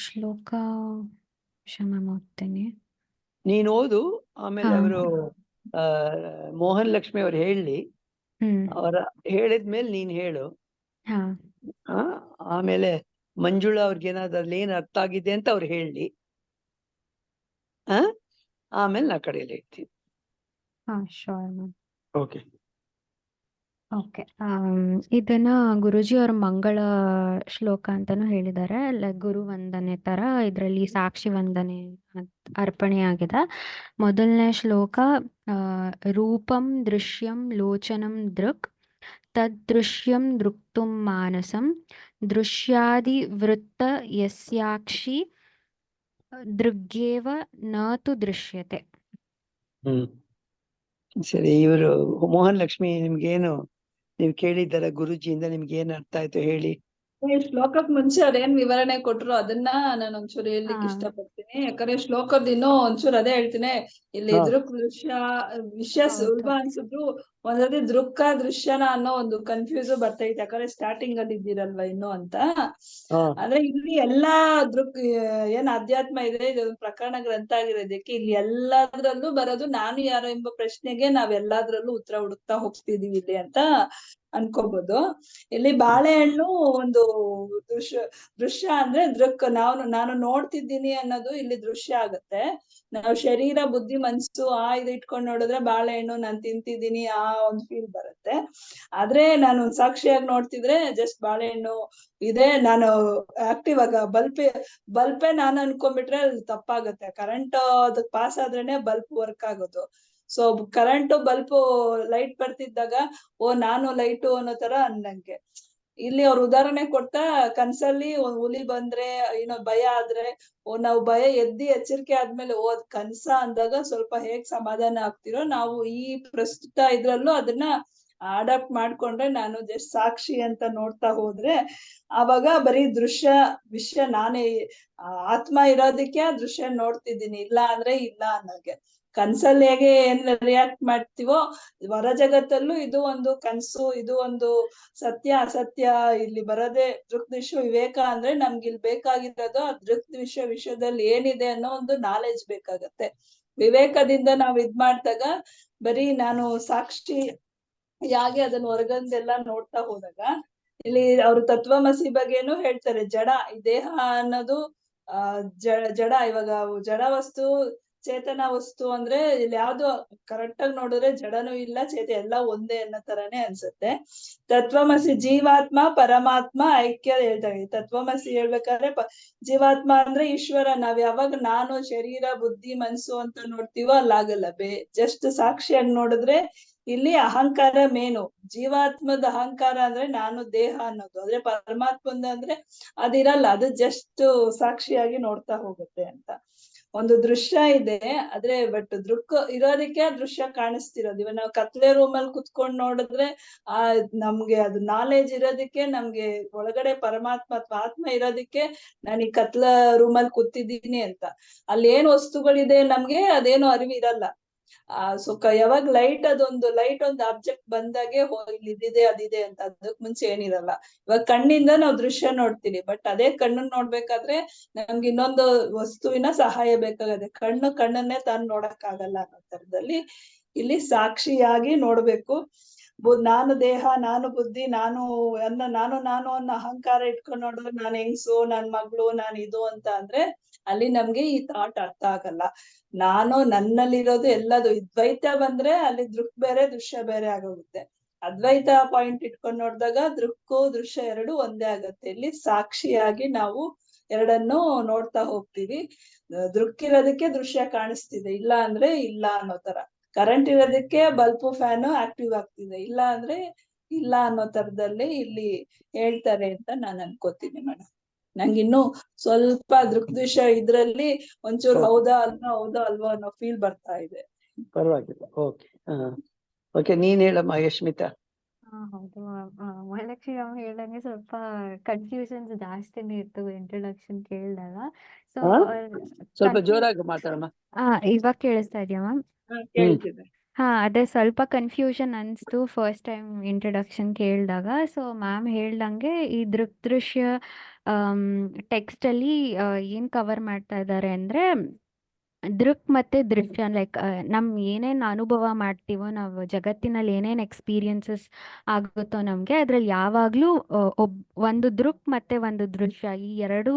ಶ್ಲೋಕ ಕ್ಷಮ ಓದ್ತೇನೆ. ನೀನ್ ಓದು, ಹಾ ಆಮೇಲೆ ಅವರು ಮೋಹನ್ ಲಕ್ಷ್ಮಿ ಅವ್ರು ಹೇಳಿ, ಹ್ಮ್ ಅವರ ಹೇಳಿದ್ಮೇಲೆ ನೀನ್ ಹೇಳು. ಹಾ ಆ, ಆಮೇಲೆ ಮಂಜುಳಾ ಅವ್ರಿಗೇನಾದ್ರು ಅಲ್ಲಿ ಏನ್ ಅರ್ಥ ಆಗಿದೆ ಅಂತ ಅವ್ರು ಹೇಳಿ, ಆಮೇಲೆ ನಾ ಕಡೆಯಲ್ಲಿ ಹೇಳ್ತೀನಿ. ಹಾ ಶೋರ್ ಮ್ಯಾಮ್. ಓಕೆ. ಓಕೆ. ಇದನ್ನ ಗುರುಜಿ ಅವ್ರ ಮಂಗಳ ಶ್ಲೋಕ ಅಂತಾನು ಹೇಳಿದ್ದಾರೆ. ಗುರು ವಂದನೆ ತರ ಇದರಲ್ಲಿ ಸಾಕ್ಷಿ ವಂದನೆ ಅರ್ಪಣೆ ಆಗಿದೆ. ಮೊದಲನೇ ಶ್ಲೋಕ, ಆ, ರೂಪಂ ದೃಶ್ಯಂ ಲೋಚನಂ ದೃಕ್ ತದ್ದೃಶ್ಯಂ ದೃಕ್ತುಂ ಮಾನಸಂ ದೃಶ್ಯಾದಿ ವೃತ್ತ ಯಸ್ಯಾಕ್ಷಿ ದೃಗ್ಯೇವ ನ ತು ದೃಶ್ಯತೆ. ಸರಿ, ಇವರು ಮೋಹನ್ ಲಕ್ಷ್ಮಿ ನಿಮ್ಗೇನು ನೀವು ಕೇಳಿದ್ದಾರ ಗುರುಜಿಯಿಂದ, ನಿಮ್ಗೆ ಏನ್ ಅರ್ಥ ಆಯ್ತು ಹೇಳಿ. ಶ್ಲೋಕಕ್ ಮುಂಚೆ ಅವ್ರೇನ್ ವಿವರಣೆ ಕೊಟ್ರು ಅದನ್ನ ನಾನು ಒಂಚೂರು ಹೇಳ್ಲಿಕ್ಕೆ ಇಷ್ಟಪಡ್ತೀನಿ. ಯಾಕಂದ್ರೆ ಶ್ಲೋಕದ ಇನ್ನೂ ಒಂಚೂರು ಅದೇ ಹೇಳ್ತೀನಿ. ಇಲ್ಲಿ ದೃಕ್ ದೃಶ್ಯ ವಿಷಯ ಸುಲಭ ಅನ್ಸಿದ್ರು ಒಂದ್ಸತಿ ದೃಕ್ಕ ದೃಶ್ಯನ ಅನ್ನೋ ಒಂದು ಕನ್ಫ್ಯೂಸ್ ಬರ್ತೈತೆ, ಯಾಕಂದ್ರೆ ಸ್ಟಾರ್ಟಿಂಗ್ ಅಲ್ಲಿ ಇದ್ದೀರಲ್ವಾ ಇನ್ನು ಅಂತ. ಆದ್ರೆ ಇಲ್ಲಿ ಎಲ್ಲಾ ದೃಕ್ ಏನ್ ಅಧ್ಯಾತ್ಮ ಇದೆ, ಇದು ಪ್ರಕರಣ ಗ್ರಂಥ ಆಗಿರೋದಕ್ಕೆ ಇಲ್ಲಿ ಎಲ್ಲಾದ್ರಲ್ಲೂ ಬರೋದು ನಾನು ಯಾರು ಎಂಬ ಪ್ರಶ್ನೆಗೆ ನಾವೆಲ್ಲಾದ್ರಲ್ಲೂ ಉತ್ತರ ಹುಡುಕ್ತಾ ಹೋಗ್ತಿದೀವಿ ಇಲ್ಲಿ ಅಂತ ಅನ್ಕೋಬಹುದು. ಇಲ್ಲಿ ಬಾಳೆಹಣ್ಣು ಒಂದು ದೃಶ್ಯ ಅಂದ್ರೆ ದೃಕ್, ನಾನು ನೋಡ್ತಿದ್ದೀನಿ ಅನ್ನೋದು ಇಲ್ಲಿ ದೃಶ್ಯ ಆಗತ್ತೆ. ನಾವು ಶರೀರ ಬುದ್ಧಿ ಮನ್ಸು ಇದು ಇಟ್ಕೊಂಡ್ ನೋಡಿದ್ರೆ ಬಾಳೆಹಣ್ಣು ನಾನ್ ತಿಂತಿದ್ದೀನಿ ಆ ಒಂದು ಫೀಲ್ ಬರುತ್ತೆ. ಆದ್ರೆ ನಾನು ಸಾಕ್ಷಿಯಾಗಿ ನೋಡ್ತಿದ್ರೆ ಜಸ್ಟ್ ಬಾಳೆಹಣ್ಣು ಇದೆ, ನಾನು ಆಕ್ಟಿವ್ ಆಗ ಬಲ್ಪೇ ನಾನು ಅನ್ಕೊಂಡ್ಬಿಟ್ರೆ ಅದು ತಪ್ಪಾಗತ್ತೆ. ಕರೆಂಟ್ ಅದಕ್ ಪಾಸ್ ಆದ್ರೇನೆ ಬಲ್ಪ್ ವರ್ಕ್ ಆಗೋದು. ಸೊ ಕರೆಂಟ್ ಬಲ್ಪ್ ಲೈಟ್ ಬರ್ತಿದ್ದಾಗ ನಾನು ಲೈಟು ಅನ್ನೋ ತರ ಅನ್ನಂಗೆ. ಇಲ್ಲಿ ಅವ್ರ ಉದಾಹರಣೆ ಕೊಡ್ತಾ, ಕನ್ಸಲ್ಲಿ ಹುಲಿ ಬಂದ್ರೆ ಏನೋ ಭಯ ಆದ್ರೆ ನಾವು ಭಯ ಎಚ್ಚರಿಕೆ ಆದ್ಮೇಲೆ ಅದ್ ಕನ್ಸ ಅಂದಾಗ ಸ್ವಲ್ಪ ಹೇಗ್ ಸಮಾಧಾನ ಆಗ್ತಿರೋ, ನಾವು ಈ ಪ್ರಸ್ತುತ ಇದ್ರಲ್ಲೂ ಅದನ್ನ ಅಡಾಪ್ಟ್ ಮಾಡ್ಕೊಂಡ್ರೆ, ನಾನು ಜಸ್ಟ್ ಸಾಕ್ಷಿ ಅಂತ ನೋಡ್ತಾ ಹೋದ್ರೆ ಆವಾಗ ಬರೀ ವಿಷಯ ನಾನೇ ಆತ್ಮ ಇರೋದಕ್ಕೆ ಆ ದೃಶ್ಯ ನೋಡ್ತಿದ್ದೀನಿ, ಇಲ್ಲ ಅಂದ್ರೆ ಇಲ್ಲ ಅನ್ನೋಗೆ. ಕನ್ಸಲ್ಲಿ ಹೇಗೆ ಏನ್ ರಿಯಾಕ್ಟ್ ಮಾಡ್ತೀವೋ ಹೊರ ಜಗತ್ತಲ್ಲೂ ಇದು ಒಂದು ಕನ್ಸು, ಇದು ಒಂದು ಸತ್ಯ ಅಸತ್ಯ ಇಲ್ಲಿ ಬರೋದೇ ದೃಕ್ ದೃಶ್ಯ ವಿವೇಕ. ಅಂದ್ರೆ ನಮ್ಗೆ ಇಲ್ಲಿ ಬೇಕಾಗಿರೋದು ಆ ದೃಕ್ ದೃಶ್ಯ ವಿಷಯದಲ್ಲಿ ಏನಿದೆ ಅನ್ನೋ ಒಂದು ನಾಲೆಜ್ ಬೇಕಾಗತ್ತೆ. ವಿವೇಕದಿಂದ ನಾವ್ ಮಾಡ್ದಾಗ ಬರೀ ನಾನು ಸಾಕ್ಷಿ ಯಾಕೆ ಅದನ್ನ ಹೊರಗಂದೆಲ್ಲ ನೋಡ್ತಾ ಹೋದಾಗ, ಇಲ್ಲಿ ಅವ್ರು ತತ್ವಮಸಿ ಬಗ್ಗೆನೂ ಹೇಳ್ತಾರೆ. ಜಡ ಈ ದೇಹ ಅನ್ನೋದು ಜಡ. ಇವಾಗ ಜಡ ವಸ್ತು ಚೇತನ ವಸ್ತು ಅಂದ್ರೆ ಇಲ್ಲಿ ಯಾವ್ದು ಕರೆಕ್ಟ್ ಆಗಿ ನೋಡಿದ್ರೆ ಜಡನೂ ಇಲ್ಲ ಚೇತ ಎಲ್ಲ ಒಂದೇ ಅನ್ನೋ ತರಾನೇ ಅನ್ಸುತ್ತೆ. ತತ್ವಮಸಿ ಜೀವಾತ್ಮ ಪರಮಾತ್ಮ ಐಕ್ಯ ಹೇಳ್ತಾರೆ. ತತ್ವಮಸಿ ಹೇಳ್ಬೇಕಾದ್ರೆ ಜೀವಾತ್ಮ ಅಂದ್ರೆ ಈಶ್ವರ. ನಾವ್ ಯಾವಾಗ ನಾನು ಶರೀರ ಬುದ್ಧಿ ಮನ್ಸು ಅಂತ ನೋಡ್ತೀವೋ ಅಲ್ಲಾಗಲ್ಲ. ಜಸ್ಟ್ ಸಾಕ್ಷಿಯಾಗಿ ನೋಡಿದ್ರೆ ಇಲ್ಲಿ ಅಹಂಕಾರ ಮೇನು. ಜೀವಾತ್ಮದ ಅಹಂಕಾರ ಅಂದ್ರೆ ನಾನು ದೇಹ ಅನ್ನೋದು, ಆದ್ರೆ ಪರಮಾತ್ಮಂದ ಅಂದ್ರೆ ಅದಿರಲ್ಲ, ಅದು ಜಸ್ಟ್ ಸಾಕ್ಷಿಯಾಗಿ ನೋಡ್ತಾ ಹೋಗುತ್ತೆ ಅಂತ ಒಂದು ದೃಶ್ಯ ಇದೆ. ಆದ್ರೆ ಬಟ್ ದೃಕ್ ಇರೋದಕ್ಕೆ ದೃಶ್ಯ ಕಾಣಿಸ್ತಿರೋದು. ಇವಾಗ ನಾವು ಕತ್ಲೆ ರೂಮಲ್ಲಿ ಕುತ್ಕೊಂಡ್ ನೋಡಿದ್ರೆ ನಮ್ಗೆ ಅದು ನಾಲೆಜ್ ಇರೋದಕ್ಕೆ, ನಮ್ಗೆ ಒಳಗಡೆ ಪರಮಾತ್ಮ ಅಥವಾ ಆತ್ಮ ಇರೋದಕ್ಕೆ ನಾನು ಈ ಕತ್ಲ ರೂಮಲ್ಲಿ ಕೂತಿದ್ದೀನಿ ಅಂತ. ಅಲ್ಲಿ ಏನ್ ವಸ್ತುಗಳಿದೆ ನಮ್ಗೆ ಅದೇನು ಅರಿವು ಇರಲ್ಲ. ಯಾವಾಗ ಲೈಟ್ ಒಂದು ಆಬ್ಜೆಕ್ಟ್ ಬಂದಾಗೆ ಇಲ್ಲಿ ಇದಿದೆ ಅದಿದೆ ಅಂತ, ಅದಕ್ ಮುಂಚೆ ಏನಿರಲ್ಲ. ಇವಾಗ ಕಣ್ಣಿಂದ ನಾವು ದೃಶ್ಯ ನೋಡ್ತೀವಿ, ಬಟ್ ಅದೇ ಕಣ್ಣನ್ ನೋಡ್ಬೇಕಾದ್ರೆ ನಮ್ಗೆ ಇನ್ನೊಂದು ವಸ್ತುವಿನ ಸಹಾಯ ಬೇಕಾಗತ್ತೆ. ಕಣ್ಣನ್ನೇ ತಾನು ನೋಡಕ್ ಆಗಲ್ಲ ಅನ್ನೋ ತರದಲ್ಲಿ ಇಲ್ಲಿ ಸಾಕ್ಷಿಯಾಗಿ ನೋಡ್ಬೇಕು. ನಾನು ದೇಹ, ನಾನು ಬುದ್ಧಿ, ನಾನು ಅನ್ನೋ ಅಹಂಕಾರ ಇಟ್ಕೊಂಡು ನೋಡಿದ್ರೆ ನಾನು ಹೆಂಗ್ಸು, ನನ್ ಮಗಳು, ನಾನು ಇದು ಅಂತ ಅಂದ್ರೆ ಅಲ್ಲಿ ನಮ್ಗೆ ಈ ಥಾಟ್ ಅರ್ಥ ಆಗಲ್ಲ. ನಾನು ನನ್ನಲ್ಲಿರೋದು ಎಲ್ಲದು. ದ್ವೈತ ಬಂದ್ರೆ ಅಲ್ಲಿ ದೃಕ್ ಬೇರೆ ದೃಶ್ಯ ಬೇರೆ ಆಗೋಗುತ್ತೆ. ಅದ್ವೈತ ಪಾಯಿಂಟ್ ಇಟ್ಕೊಂಡ್ ನೋಡಿದಾಗ ದೃಕ್ಕು ದೃಶ್ಯ ಎರಡು ಒಂದೇ ಆಗತ್ತೆ. ಇಲ್ಲಿ ಸಾಕ್ಷಿಯಾಗಿ ನಾವು ಎರಡನ್ನು ನೋಡ್ತಾ ಹೋಗ್ತೀವಿ. ದೃಕ್ಕಿರೋದಕ್ಕೆ ದೃಶ್ಯ ಕಾಣಿಸ್ತಿದೆ, ಇಲ್ಲ ಅಂದ್ರೆ ಇಲ್ಲ ಅನ್ನೋ ತರ. ಕರೆಂಟ್ ಇರೋದಕ್ಕೆ ಬಲ್ಬು ಫ್ಯಾನು ಆಕ್ಟಿವ್ ಆಗ್ತಿದೆ, ಇಲ್ಲ ಅಂದ್ರೆ ಇಲ್ಲ ಅನ್ನೋ ತರದಲ್ಲಿ ಇಲ್ಲಿ ಹೇಳ್ತಾರೆ ಅಂತ ನಾನು ಅನ್ಕೋತೀನಿ ಮೇಡಮ್. ನಂಗಿನ್ನು ಸ್ವಲ್ಪ ದೃಕ್ದೃಶ್ಯ ಇದ್ರಲ್ಲಿ ಒಂಚೂರು ಹೌದಾ ಅಲ್ವಾ ಅನ್ನೋ ಫೀಲ್ ಬರ್ತಾ ಇದೆ. ಪರವಾಗಿಲ್ಲ. ಓಕೆ. ಓಕೆ, ನೀನ್ ಹೇಳಮ್ಮ ಯಶ್ಮಿತಾ. ಹೌದು, ಮಹಾಲಕ್ಷ್ಮಿ ಮ್ಯಾಮ್ ಹೇಳ್ದಂಗೆ ಸ್ವಲ್ಪ ಕನ್ಫ್ಯೂಷನ್ಸ್ ಜಾಸ್ತಿನೇ ಇತ್ತು ಇಂಟ್ರೊಡಕ್ಷನ್ ಕೇಳಿದಾಗ. ಸೊ ಸ್ವಲ್ಪ ಜೋರಾಗಿ ಮಾತಾಡಮ್ಮ. ಇವಾಗ ಕೇಳಿಸ್ತಾ ಇದೆಯಾ ಮ್ಯಾಮ್? ಕೇಳ್ತಿದೆ. ಅದೇ ಸ್ವಲ್ಪ ಕನ್ಫ್ಯೂಷನ್ ಅನಿಸ್ತು ಫಸ್ಟ್ ಟೈಮ್ ಇಂಟ್ರೊಡಕ್ಷನ್ ಕೇಳಿದಾಗ. ಸೊ ಮ್ಯಾಮ್ ಹೇಳ್ದಂಗೆ ಈ ದೃಶ್ಯ ಟೆಕ್ಸ್ಟಲ್ಲಿ ಏನು ಕವರ್ ಮಾಡ್ತಾ ಇದ್ದಾರೆ ಅಂದರೆ ದೃಕ್ ಮತ್ತು ದೃಶ್ಯ ಲೈಕ್ ನಮ್ಮ ಏನೇನು ಅನುಭವ ಮಾಡ್ತೀವೋ ನಾವು ಜಗತ್ತಿನಲ್ಲಿ ಏನೇನು ಎಕ್ಸ್ಪೀರಿಯನ್ಸಸ್ ಆಗುತ್ತೋ ನಮಗೆ ಅದರಲ್ಲಿ ಯಾವಾಗಲೂ ಒಂದು ದೃಕ್ ಮತ್ತು ಒಂದು ದೃಶ್ಯ ಈ ಎರಡೂ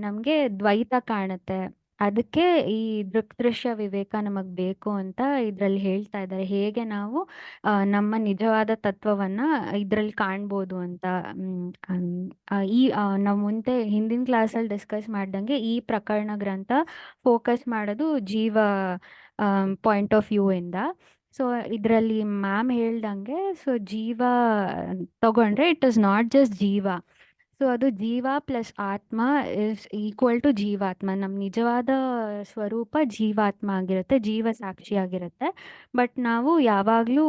ನಮಗೆ ದ್ವೈತ ಕಾಣುತ್ತೆ. ಅದಕ್ಕೆ ಈ ದೃಕ್ ದೃಶ್ಯ ವಿವೇಕ ನಮಗೆ ಬೇಕು ಅಂತ ಇದರಲ್ಲಿ ಹೇಳ್ತಾ ಇದ್ದಾರೆ. ಹೇಗೆ ನಾವು ನಮ್ಮ ನಿಜವಾದ ತತ್ವವನ್ನು ಇದರಲ್ಲಿ ಕಾಣ್ಬೋದು ಅಂತ. ನಾವು ಮುಂದೆ ಹಿಂದಿನ ಕ್ಲಾಸಲ್ಲಿ ಡಿಸ್ಕಸ್ ಮಾಡ್ದಂಗೆ ಈ ಪ್ರಕರಣ ಗ್ರಂಥ ಫೋಕಸ್ ಮಾಡೋದು ಜೀವ ಪಾಯಿಂಟ್ ಆಫ್ ವ್ಯೂ ಇಂದ. ಸೊ ಇದರಲ್ಲಿ ಮ್ಯಾಮ್ ಹೇಳ್ದಂಗೆ ಸೊ ಜೀವ ತಗೊಂಡ್ರೆ ಇಟ್ ಇಸ್ ನಾಟ್ ಜಸ್ಟ್ ಜೀವ. ಸೊ ಅದು ಜೀವ ಪ್ಲಸ್ ಆತ್ಮ ಇಸ್ ಈಕ್ವಲ್ ಟು ಜೀವಾತ್ಮ. ನಮ್ಮ ನಿಜವಾದ ಸ್ವರೂಪ ಜೀವಾತ್ಮ ಆಗಿರುತ್ತೆ, ಜೀವ ಸಾಕ್ಷಿ ಆಗಿರುತ್ತೆ. ಬಟ್ ನಾವು ಯಾವಾಗಲೂ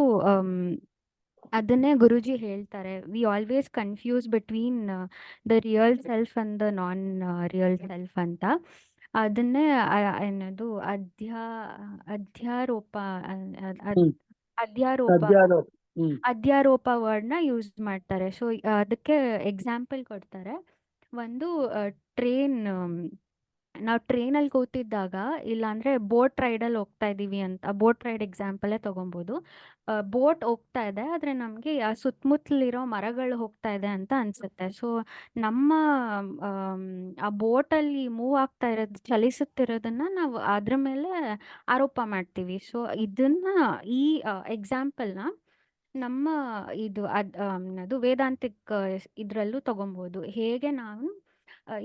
ಅದನ್ನೇ ಗುರೂಜಿ ಹೇಳ್ತಾರೆ, we always confuse between the real self and the non real self ಅಂತ. ಅದನ್ನೇ ಏನದು ಅಧ್ಯಾರೋಪ ಹ್ಮ್ ಅಧ್ಯಾರೋಪ ಅಧ್ಯಾರೋಪ. ಅಧ್ಯಾರೋಪ ವರ್ಡ್ನ ಯೂಸ್ ಮಾಡ್ತಾರೆ. ಸೊ ಅದಕ್ಕೆ ಎಕ್ಸಾಂಪಲ್ ಕೊಡ್ತಾರೆ. ಒಂದು ಟ್ರೈನ್, ನಾವು ಟ್ರೈನಲ್ಲಿ ಕೂತಿದ್ದಾಗ ಇಲ್ಲಾಂದರೆ ಬೋಟ್ ರೈಡಲ್ಲಿ ಹೋಗ್ತಾ ಇದ್ದೀವಿ ಅಂತ, ಬೋಟ್ ರೈಡ್ ಎಕ್ಸಾಂಪಲೇ ತೊಗೊಬೋದು. ಬೋಟ್ ಹೋಗ್ತಾ ಇದೆ ಆದರೆ ನಮಗೆ ಆ ಸುತ್ತಮುತ್ತಲಿರೋ ಮರಗಳು ಹೋಗ್ತಾ ಇದೆ ಅಂತ ಅನಿಸುತ್ತೆ. ಸೊ ನಮ್ಮ ಆ ಬೋಟಲ್ಲಿ ಮೂವ್ ಆಗ್ತಾ ಇರೋದು, ಚಲಿಸುತ್ತಿರೋದನ್ನು ನಾವು ಅದ್ರ ಮೇಲೆ ಆರೋಪ ಮಾಡ್ತೀವಿ. ಸೊ ಇದನ್ನು ಈ ಎಕ್ಸಾಂಪಲ್ನ ನಮ್ಮ ಇದು ಅದು ವೇದಾಂತಿಕ್ ಇದರಲ್ಲೂ ತೊಗೊಬೋದು. ಹೇಗೆ ನಾವು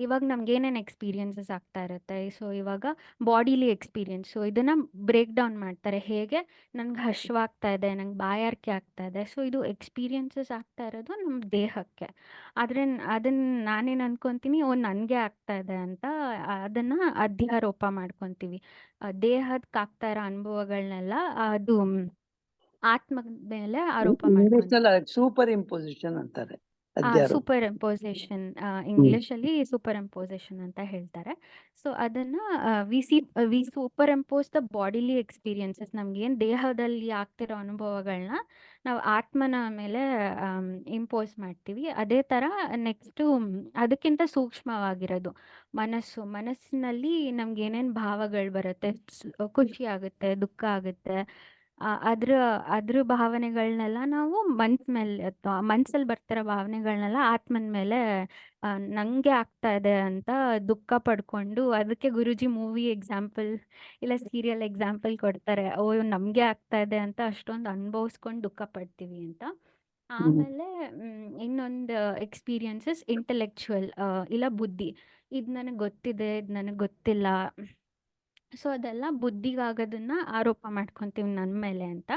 ಇವಾಗ ನಮ್ಗೆ ಏನೇನು ಎಕ್ಸ್ಪೀರಿಯನ್ಸಸ್ ಆಗ್ತಾ ಇರುತ್ತೆ. ಸೊ ಇವಾಗ ಬಾಡಿಲಿ ಎಕ್ಸ್ಪೀರಿಯನ್ಸ್, ಸೊ ಇದನ್ನು ಬ್ರೇಕ್ ಡೌನ್ ಮಾಡ್ತಾರೆ. ಹೇಗೆ ನನಗೆ ಹಶ್ವಾಗ್ತಾ ಇದೆ, ನಂಗೆ ಬಾಯಾರಿಕೆ ಆಗ್ತಾ ಇದೆ. ಸೊ ಇದು ಎಕ್ಸ್ಪೀರಿಯನ್ಸಸ್ ಆಗ್ತಾ ಇರೋದು ನಮ್ಮ ದೇಹಕ್ಕೆ. ಆದರೆ ಅದನ್ನು ನಾನೇನು ಅನ್ಕೊತೀನಿ, ನನಗೆ ಆಗ್ತಾ ಇದೆ ಅಂತ ಅದನ್ನು ಅಧ್ಯಾರೋಪ ಮಾಡ್ಕೊತೀವಿ. ದೇಹಕ್ಕೆ ಆಗ್ತಾ ಇರೋ ಅನುಭವಗಳನ್ನೆಲ್ಲ ಅದು ಆತ್ಮದ ಮೇಲೆ ಆರೋಪ ಮಾಡ್ಕೊಂತೀವಿ. ಸೂಪರ್ ಇಂಪೋಸಿಷನ್ ಅಂತಾರೆ ಅಧ್ಯಾರೋಪ. ಸೂಪರ್ ಇಂಪೋಸಿಷನ್, ಇಂಗ್ಲಿಷಲ್ಲಿ ಸೂಪರ್ ಇಂಪೋಸಿಷನ್ ಅಂತ ಹೇಳ್ತಾರೆ. ಸೊ ಅದನ್ನು we superimpose the bodily experiences. ನಮ್ಗೇನು ದೇಹದಲ್ಲಿ ಆಗ್ತಿರೋ ಅನುಭವಗಳನ್ನ ನಾವು ಆತ್ಮನ ಮೇಲೆ ಇಂಪೋಸ್ ಮಾಡ್ತೀವಿ. ಅದೇ ಥರ ನೆಕ್ಸ್ಟು ಅದಕ್ಕಿಂತ ಸೂಕ್ಷ್ಮವಾಗಿರೋದು ಮನಸ್ಸಿನಲ್ಲಿ ನಮ್ಗೆ ಏನೇನು ಭಾವಗಳು ಬರುತ್ತೆ, ಖುಷಿ ಆಗುತ್ತೆ, ದುಃಖ ಆಗುತ್ತೆ, ಅದ್ರ ಭಾವನೆಗಳನ್ನೆಲ್ಲ ನಾವು ಮೇಲೆ ಅಥವಾ ಮನ್ಸಲ್ಲಿ ಬರ್ತಿರೋ ಭಾವನೆಗಳನ್ನೆಲ್ಲ ಆತ್ಮನ ಮೇಲೆ ನಂಗೆ ಆಗ್ತಾ ಇದೆ ಅಂತ ದುಃಖ ಪಡ್ಕೊಂಡು, ಅದಕ್ಕೆ ಗುರೂಜಿ ಮೂವಿ ಎಕ್ಸಾಂಪಲ್ ಇಲ್ಲ ಸೀರಿಯಲ್ ಎಕ್ಸಾಂಪಲ್ ಕೊಡ್ತಾರೆ. ನಮಗೆ ಆಗ್ತಾ ಇದೆ ಅಂತ ಅಷ್ಟೊಂದು ಅನುಭವಿಸ್ಕೊಂಡು ದುಃಖ ಪಡ್ತೀವಿ ಅಂತ. ಆಮೇಲೆ ಇನ್ನೊಂದು ಎಕ್ಸ್ಪೀರಿಯನ್ಸಸ್ ಇಂಟೆಲೆಕ್ಚುವಲ್ ಇಲ್ಲ ಬುದ್ಧಿ. ಇದು ನನಗೆ ಗೊತ್ತಿದೆ, ಇದು ನನಗೆ ಗೊತ್ತಿಲ್ಲ. ಸೊ ಅದೆಲ್ಲ ಬುದ್ಧಿಗಾಗೋದನ್ನ ಆರೋಪ ಮಾಡ್ಕೊತೀವಿ ನನ್ನ ಮೇಲೆ ಅಂತ.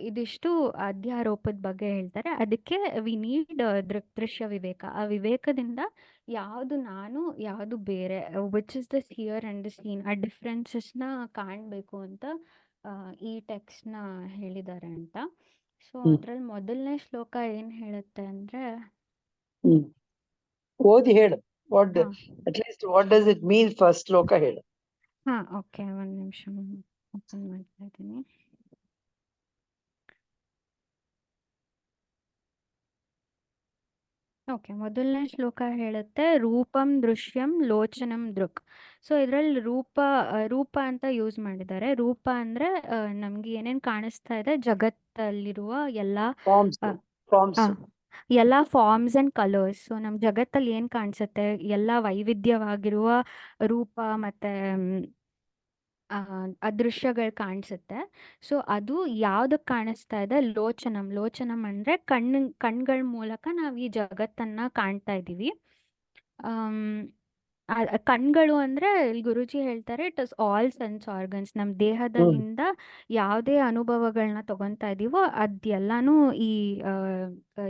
ಇದಿಷ್ಟು ಅಧ್ಯಾರೋಪದ ಬಗ್ಗೆ ಹೇಳ್ತಾರೆ. ಅದಕ್ಕೆ ವಿ ನೀಡ್ ದೃಶ್ಯ ವಿವೇಕ. ಆ ವಿವೇಕದಿಂದ ಯಾವುದು ನಾನು, ಯಾವುದು ಬೇರೆ, which is the hear and the seen, ಆ ಡಿಫ್ರೆನ್ಸಸ್ನ ಕಾಣಬೇಕು ಅಂತ ಈ ಟೆಕ್ಸ್ಟ್ನ ಹೇಳಿದ್ದಾರೆ ಅಂತ. ಸೊ ಅದ್ರಲ್ಲಿ ಮೊದಲನೇ ಶ್ಲೋಕ ಏನು ಹೇಳುತ್ತೆ ಅಂದರೆ, ಓದಿ ಹೇಳು. At least what does it mean first ಶ್ಲೋಕ ಹೇಳು. ಓಕೆ, ಒಂದು ನಿಮಿಷ ಓಪನ್ ಮಾಡ್ತಾ ಇದ್ದೀನಿ. ಓಕೆ, ಮೊದಲನೇ ಶ್ಲೋಕ ಹೇಳುತ್ತೆ, ರೂಪಂ ದೃಶ್ಯಂ ಲೋಚನಂ ದೃಕ್. ಸೊ ಇದರಲ್ಲಿ ರೂಪ ಅಂತ ಯೂಸ್ ಮಾಡಿದ್ದಾರೆ. ರೂಪ ಅಂದರೆ ನಮ್ಗೆ ಏನೇನು ಕಾಣಿಸ್ತಾ ಇದೆ ಜಗತ್ತಲ್ಲಿರುವ ಎಲ್ಲ ಫಾರ್ಮ್ಸ್ ಆ್ಯಂಡ್ ಕಲರ್ಸ್. ಸೊ ನಮ್ಮ ಜಗತ್ತಲ್ಲಿ ಏನು ಕಾಣಿಸುತ್ತೆ, ಎಲ್ಲ ವೈವಿಧ್ಯವಾಗಿರುವ ರೂಪ ಮತ್ತು ಅದೃಶ್ಯಗಳು ಕಾಣಿಸುತ್ತೆ. ಸೊ ಅದು ಯಾವುದಕ್ಕೆ ಕಾಣಿಸ್ತಾ ಇದೆ, ಲೋಚನಂ ಅಂದರೆ ಕಣ್ಗಳ ಮೂಲಕ ನಾವು ಈ ಜಗತ್ತನ್ನು ಕಾಣ್ತಾ ಇದ್ದೀವಿ. ಕಣ್ಗಳು ಅಂದರೆ ಇಲ್ಲಿ ಗುರೂಜಿ ಹೇಳ್ತಾರೆ, it is all sense organs. ನಮ್ಮ ದೇಹದಲ್ಲಿಂದ ಯಾವುದೇ ಅನುಭವಗಳನ್ನ ತಗೊತಾ ಇದೀವೋ ಅದೆಲ್ಲನೂ ಈ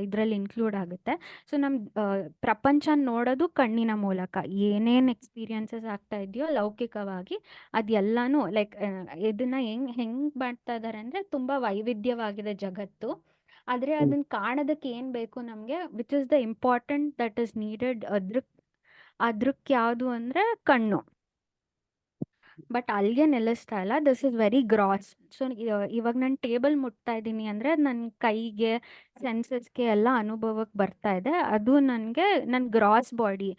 ಇದರಲ್ಲಿ ಇನ್ಕ್ಲೂಡ್ ಆಗುತ್ತೆ. ಸೊ ನಮ್ಮ ಪ್ರಪಂಚ ನೋಡೋದು ಕಣ್ಣಿನ ಮೂಲಕ. ಏನೇನು ಎಕ್ಸ್ಪೀರಿಯನ್ಸಸ್ ಆಗ್ತಾ ಇದೆಯೋ ಲೌಕಿಕವಾಗಿ ಅದೆಲ್ಲನೂ ಲೈಕ್ ಇದನ್ನ ಹೆಂಗೆ ಮಾಡ್ತಾ ಇದ್ದಾರೆ ಅಂದರೆ, ತುಂಬ ವೈವಿಧ್ಯವಾಗಿದೆ ಜಗತ್ತು. ಆದರೆ ಅದನ್ನ ಕಾಣೋದಕ್ಕೆ ಏನು ಬೇಕು ನಮಗೆ, which is the important that is needed, ಅದಕ್ಕೆ ಯಾವುದು ಅಂದರೆ ಕಣ್ಣು. ಬಟ್ ಅಲ್ಲಿಗೆ ನಿಲ್ಲಿಸ್ತಾ ಇಲ್ಲ. This is very gross. So ಇವಾಗ ನಾನು ಟೇಬಲ್ ಮುಟ್ತಾ ಇದ್ದೀನಿ ಅಂದರೆ ನನ್ನ ಕೈಗೆ ಸೆನ್ಸಸ್ಗೆ ಎಲ್ಲ ಅನುಭವಕ್ಕೆ ಬರ್ತಾ ಇದೆ. ಅದು ನನಗೆ ನನ್ನ ಗ್ರಾಸ್ ಬಾಡಿ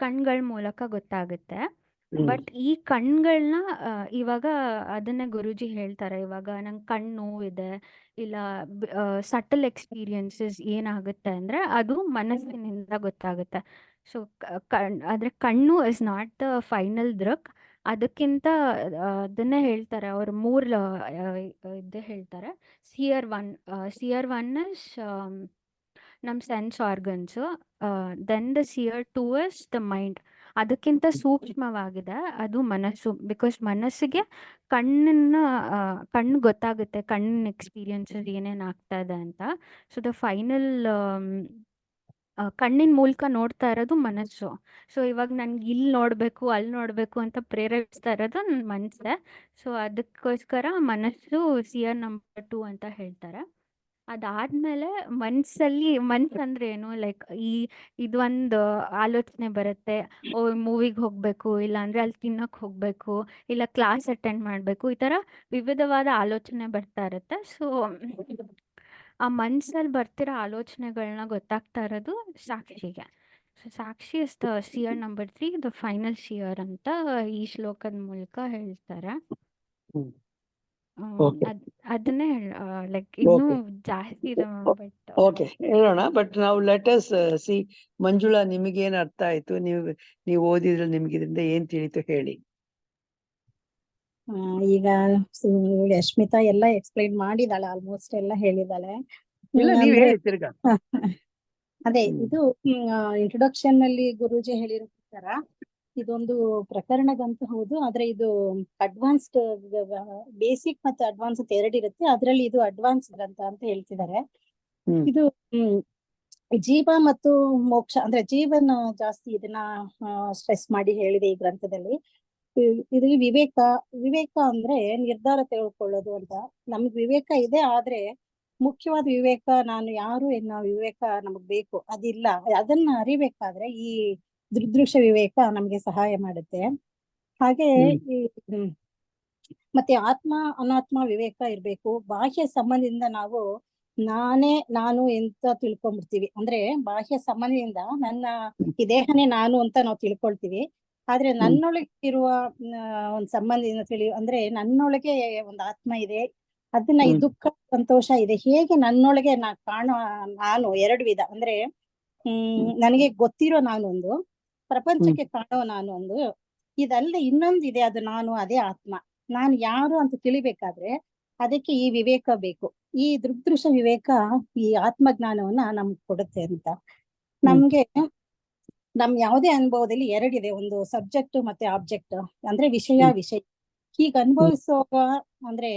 ಕಣ್ಗಳ ಮೂಲಕ ಗೊತ್ತಾಗುತ್ತೆ. ಬಟ್ ಈ ಕಣ್ಗಳನ್ನ ಇವಾಗ ಅದನ್ನೇ ಗುರೂಜಿ ಹೇಳ್ತಾರೆ, ಇವಾಗ ನಂಗೆ ಕಣ್ಣು ನೋವಿದೆ ಇಲ್ಲ ಸಟಲ್ ಎಕ್ಸ್ಪೀರಿಯನ್ಸಸ್ ಏನಾಗುತ್ತೆ ಅಂದರೆ ಅದು ಮನಸ್ಸಿನಿಂದ ಗೊತ್ತಾಗುತ್ತೆ. ಸೊ ಆದರೆ ಕಣ್ಣು ಇಸ್ ನಾಟ್ ದ ಫೈನಲ್ ದೃಕ್. ಅದಕ್ಕಿಂತ ಅದನ್ನೇ ಹೇಳ್ತಾರೆ ಅವ್ರು ಮೂರು ಇದೇ ಹೇಳ್ತಾರೆ. ಸಿಯರ್ ಒನ್ ಇಸ್ ನಮ್ಮ sense organs, then the seer two is the mind. ಅದಕ್ಕಿಂತ ಸೂಕ್ಷ್ಮವಾಗಿದೆ ಅದು ಮನಸ್ಸು. ಬಿಕಾಸ್ ಮನಸ್ಸಿಗೆ ಕಣ್ಣು ಗೊತ್ತಾಗುತ್ತೆ, ಕಣ್ಣಿನ ಎಕ್ಸ್ಪೀರಿಯನ್ಸಸ್ ಏನೇನು ಆಗ್ತಾ ಇದೆ ಅಂತ. ಸೊ ದ ಫೈನಲ್ ಕಣ್ಣಿನ ಮೂಲಕ ನೋಡ್ತಾ ಇರೋದು ಮನಸ್ಸು. ಸೊ ಇವಾಗ ನನ್ಗೆ ಇಲ್ಲಿ ನೋಡಬೇಕು ಅಲ್ಲಿ ನೋಡಬೇಕು ಅಂತ ಪ್ರೇರೇಪಿಸ್ತಾ ಇರೋದು ನನ್ನ ಮನಸ್ಸೇ. ಸೊ ಅದಕ್ಕೋಸ್ಕರ ಮನಸ್ಸು ಸಿಯರ್ ನಂಬರ್ 2 ಅಂತ ಹೇಳ್ತಾರೆ. ಅದಾದ್ಮೇಲೆ ಮನ್ಸು ಅಂದ್ರೆ ಏನು, ಲೈಕ್ ಇದೊಂದು ಆಲೋಚನೆ ಬರುತ್ತೆ, ಓ ಮೂವಿಗೆ ಹೋಗ್ಬೇಕು, ಇಲ್ಲ ಅಂದ್ರೆ ಅಲ್ಲಿ ತಿನ್ನಕ್ ಹೋಗ್ಬೇಕು, ಇಲ್ಲ ಕ್ಲಾಸ್ ಅಟೆಂಡ್ ಮಾಡ್ಬೇಕು, ಈ ತರ ವಿವಿಧವಾದ ಆಲೋಚನೆ ಬರ್ತಾ ಇರುತ್ತೆ. ಸೊ ಆ ಮನ್ಸಲ್ಲಿ ಬರ್ತಿರೋ ಆಲೋಚನೆಗಳನ್ನ ಗೊತ್ತಾಗ್ತಾ ಇರೋದು ಸಾಕ್ಷಿಗೆ. ಸೊ ಸಾಕ್ಷಿ is the seer number 3, the final seer ಅಂತ ಈ ಶ್ಲೋಕದ ಮೂಲಕ ಹೇಳ್ತಾರೆ. ಓಕೆ ಅದನ್ನೇ ಲೈಕ್ ಇನ್ನೂ ಓಕೆ ಜಾಸ್ತಿ ಇದೆ ಬಟ್ ಓಕೆ ಹೇಳೋಣ. ಬಟ್ ನಾವು ಲೆಟಸ್ ಸಿ ಮಂಜುಳಾ, ನಿಮಗೇನು ಅರ್ಥ ಆಯ್ತು? ನೀವು ಓದಿದ್ರೆ ನಿಮ್ಗೆ ಇದರಿಂದ ಏನ್ ತಿಳಿತು ಹೇಳಿ. ಈಗ ಯಶ್ಮಿತಾ ಎಲ್ಲ ಎಕ್ಸ್ಪ್ಲೈನ್ ಮಾಡಿದಾಳೆ, ಆಲ್ಮೋಸ್ಟ್ ಎಲ್ಲ ಹೇಳಿದಾಳೆ. ಇಲ್ಲ, ನೀವ್ ಅಂದ್ರೆ ಹೇಳಿ ತಿರ್ಗಾ. ಅದೇ ಇದು ಇಂಟ್ರೊಡಕ್ಷನ್ ನಲ್ಲಿ ಗುರೂಜಿ ಹೇಳಿರೋ ಪ್ರಕಾರ ಇದೊಂದು ಪ್ರಕರಣದಂತ ಹೌದು, ಆದ್ರೆ ಇದು ಅಡ್ವಾನ್ಸ್ಡ್, ಬೇಸಿಕ್ ಮತ್ತೆ ಅಡ್ವಾನ್ಸ್ ಅಂತ ಎರಡಿರುತ್ತೆ. ಅದ್ರಲ್ಲಿ ಇದು ಅಡ್ವಾನ್ಸ್ ಗ್ರಂಥ ಅಂತ ಹೇಳ್ತಿದ್ದಾರೆ. ಇದು ಜೀವ ಮತ್ತು ಮೋಕ್ಷ ಅಂದ್ರೆ ಜೀವನ ಜಾಸ್ತಿ ಇದನ್ನ ಸ್ಟ್ರೆಸ್ ಮಾಡಿ ಹೇಳಿದೆ ಈ ಗ್ರಂಥದಲ್ಲಿ. ಇದು ವಿವೇಕ ಅಂದ್ರೆ ನಿರ್ಧಾರ ತೆಗೆದುಕೊಳ್ಳೋದು ಅಂತ. ನಮ್ಗೆ ವಿವೇಕ ಇದೆ, ಆದ್ರೆ ಮುಖ್ಯವಾದ ವಿವೇಕ ನಾನು ಯಾರು ಎನ್ನೋ ವಿವೇಕ ನಮಗ್ ಬೇಕು, ಅದಿಲ್ಲ. ಅದನ್ನ ಅರಿಬೇಕಾದ್ರೆ ಈ ದೃಗ್ದೃಶ್ಯ ವಿವೇಕ ನಮ್ಗೆ ಸಹಾಯ ಮಾಡುತ್ತೆ. ಹಾಗೆ ಮತ್ತೆ ಆತ್ಮ ಅನಾತ್ಮ ವಿವೇಕ ಇರ್ಬೇಕು. ಬಾಹ್ಯ ಸಂಬಂಧದಿಂದ ನಾವು ನಾನು ಎಂತ ತಿಳ್ಕೊಂಡ್ಬಿಡ್ತೀವಿ. ಅಂದ್ರೆ ಬಾಹ್ಯ ಸಂಬಂಧದಿಂದ ನನ್ನ ಈ ದೇಹನೇ ನಾನು ಅಂತ ನಾವು ತಿಳ್ಕೊಳ್ತೀವಿ. ಆದ್ರೆ ನನ್ನೊಳಗೆ ಇರುವ ಒಂದ್ ಸಂಬಂಧದಿಂದ ಅಂದ್ರೆ ನನ್ನೊಳಗೆ ಒಂದು ಆತ್ಮ ಇದೆ, ಅದನ್ನ ಈ ದುಃಖ ಸಂತೋಷ ಇದೆ ಹೇಗೆ ನನ್ನೊಳಗೆ ಕಾಣೋ ನಾನು ಎರಡು ವಿಧ. ಅಂದ್ರೆ ನನಗೆ ಗೊತ್ತಿರೋ ನಾನೊಂದು, ಪ್ರಪಂಚಕ್ಕೆ ಕಾಣೋ ನಾನೊಂದು, ಇದಲ್ಲದೆ ಇನ್ನೊಂದಿದೆ, ಅದು ನಾನು, ಅದೇ ಆತ್ಮ. ನಾನು ಯಾರು ಅಂತ ತಿಳಿಬೇಕಾದ್ರೆ ಅದಕ್ಕೆ ಈ ವಿವೇಕ ಬೇಕು. ಈ ದೃಗ್ದೃಶ್ಯ ವಿವೇಕ ಈ ಆತ್ಮಜ್ಞಾನವನ್ನ ನಮ್ಗೆ ಕೊಡುತ್ತೆ ಅಂತ. ನಮ್ಗೆ ನಮ್ ಯಾವುದೇ ಅನುಭವದಲ್ಲಿ ಎರಡಿದೆ, ಒಂದು ಸಬ್ಜೆಕ್ಟ್ ಮತ್ತೆ ಆಬ್ಜೆಕ್ಟ್. ಅಂದ್ರೆ ವಿಷಯ ಹೀಗೆ ಅನುಭವಿಸುವಾಗ ಅಂದ್ರೆ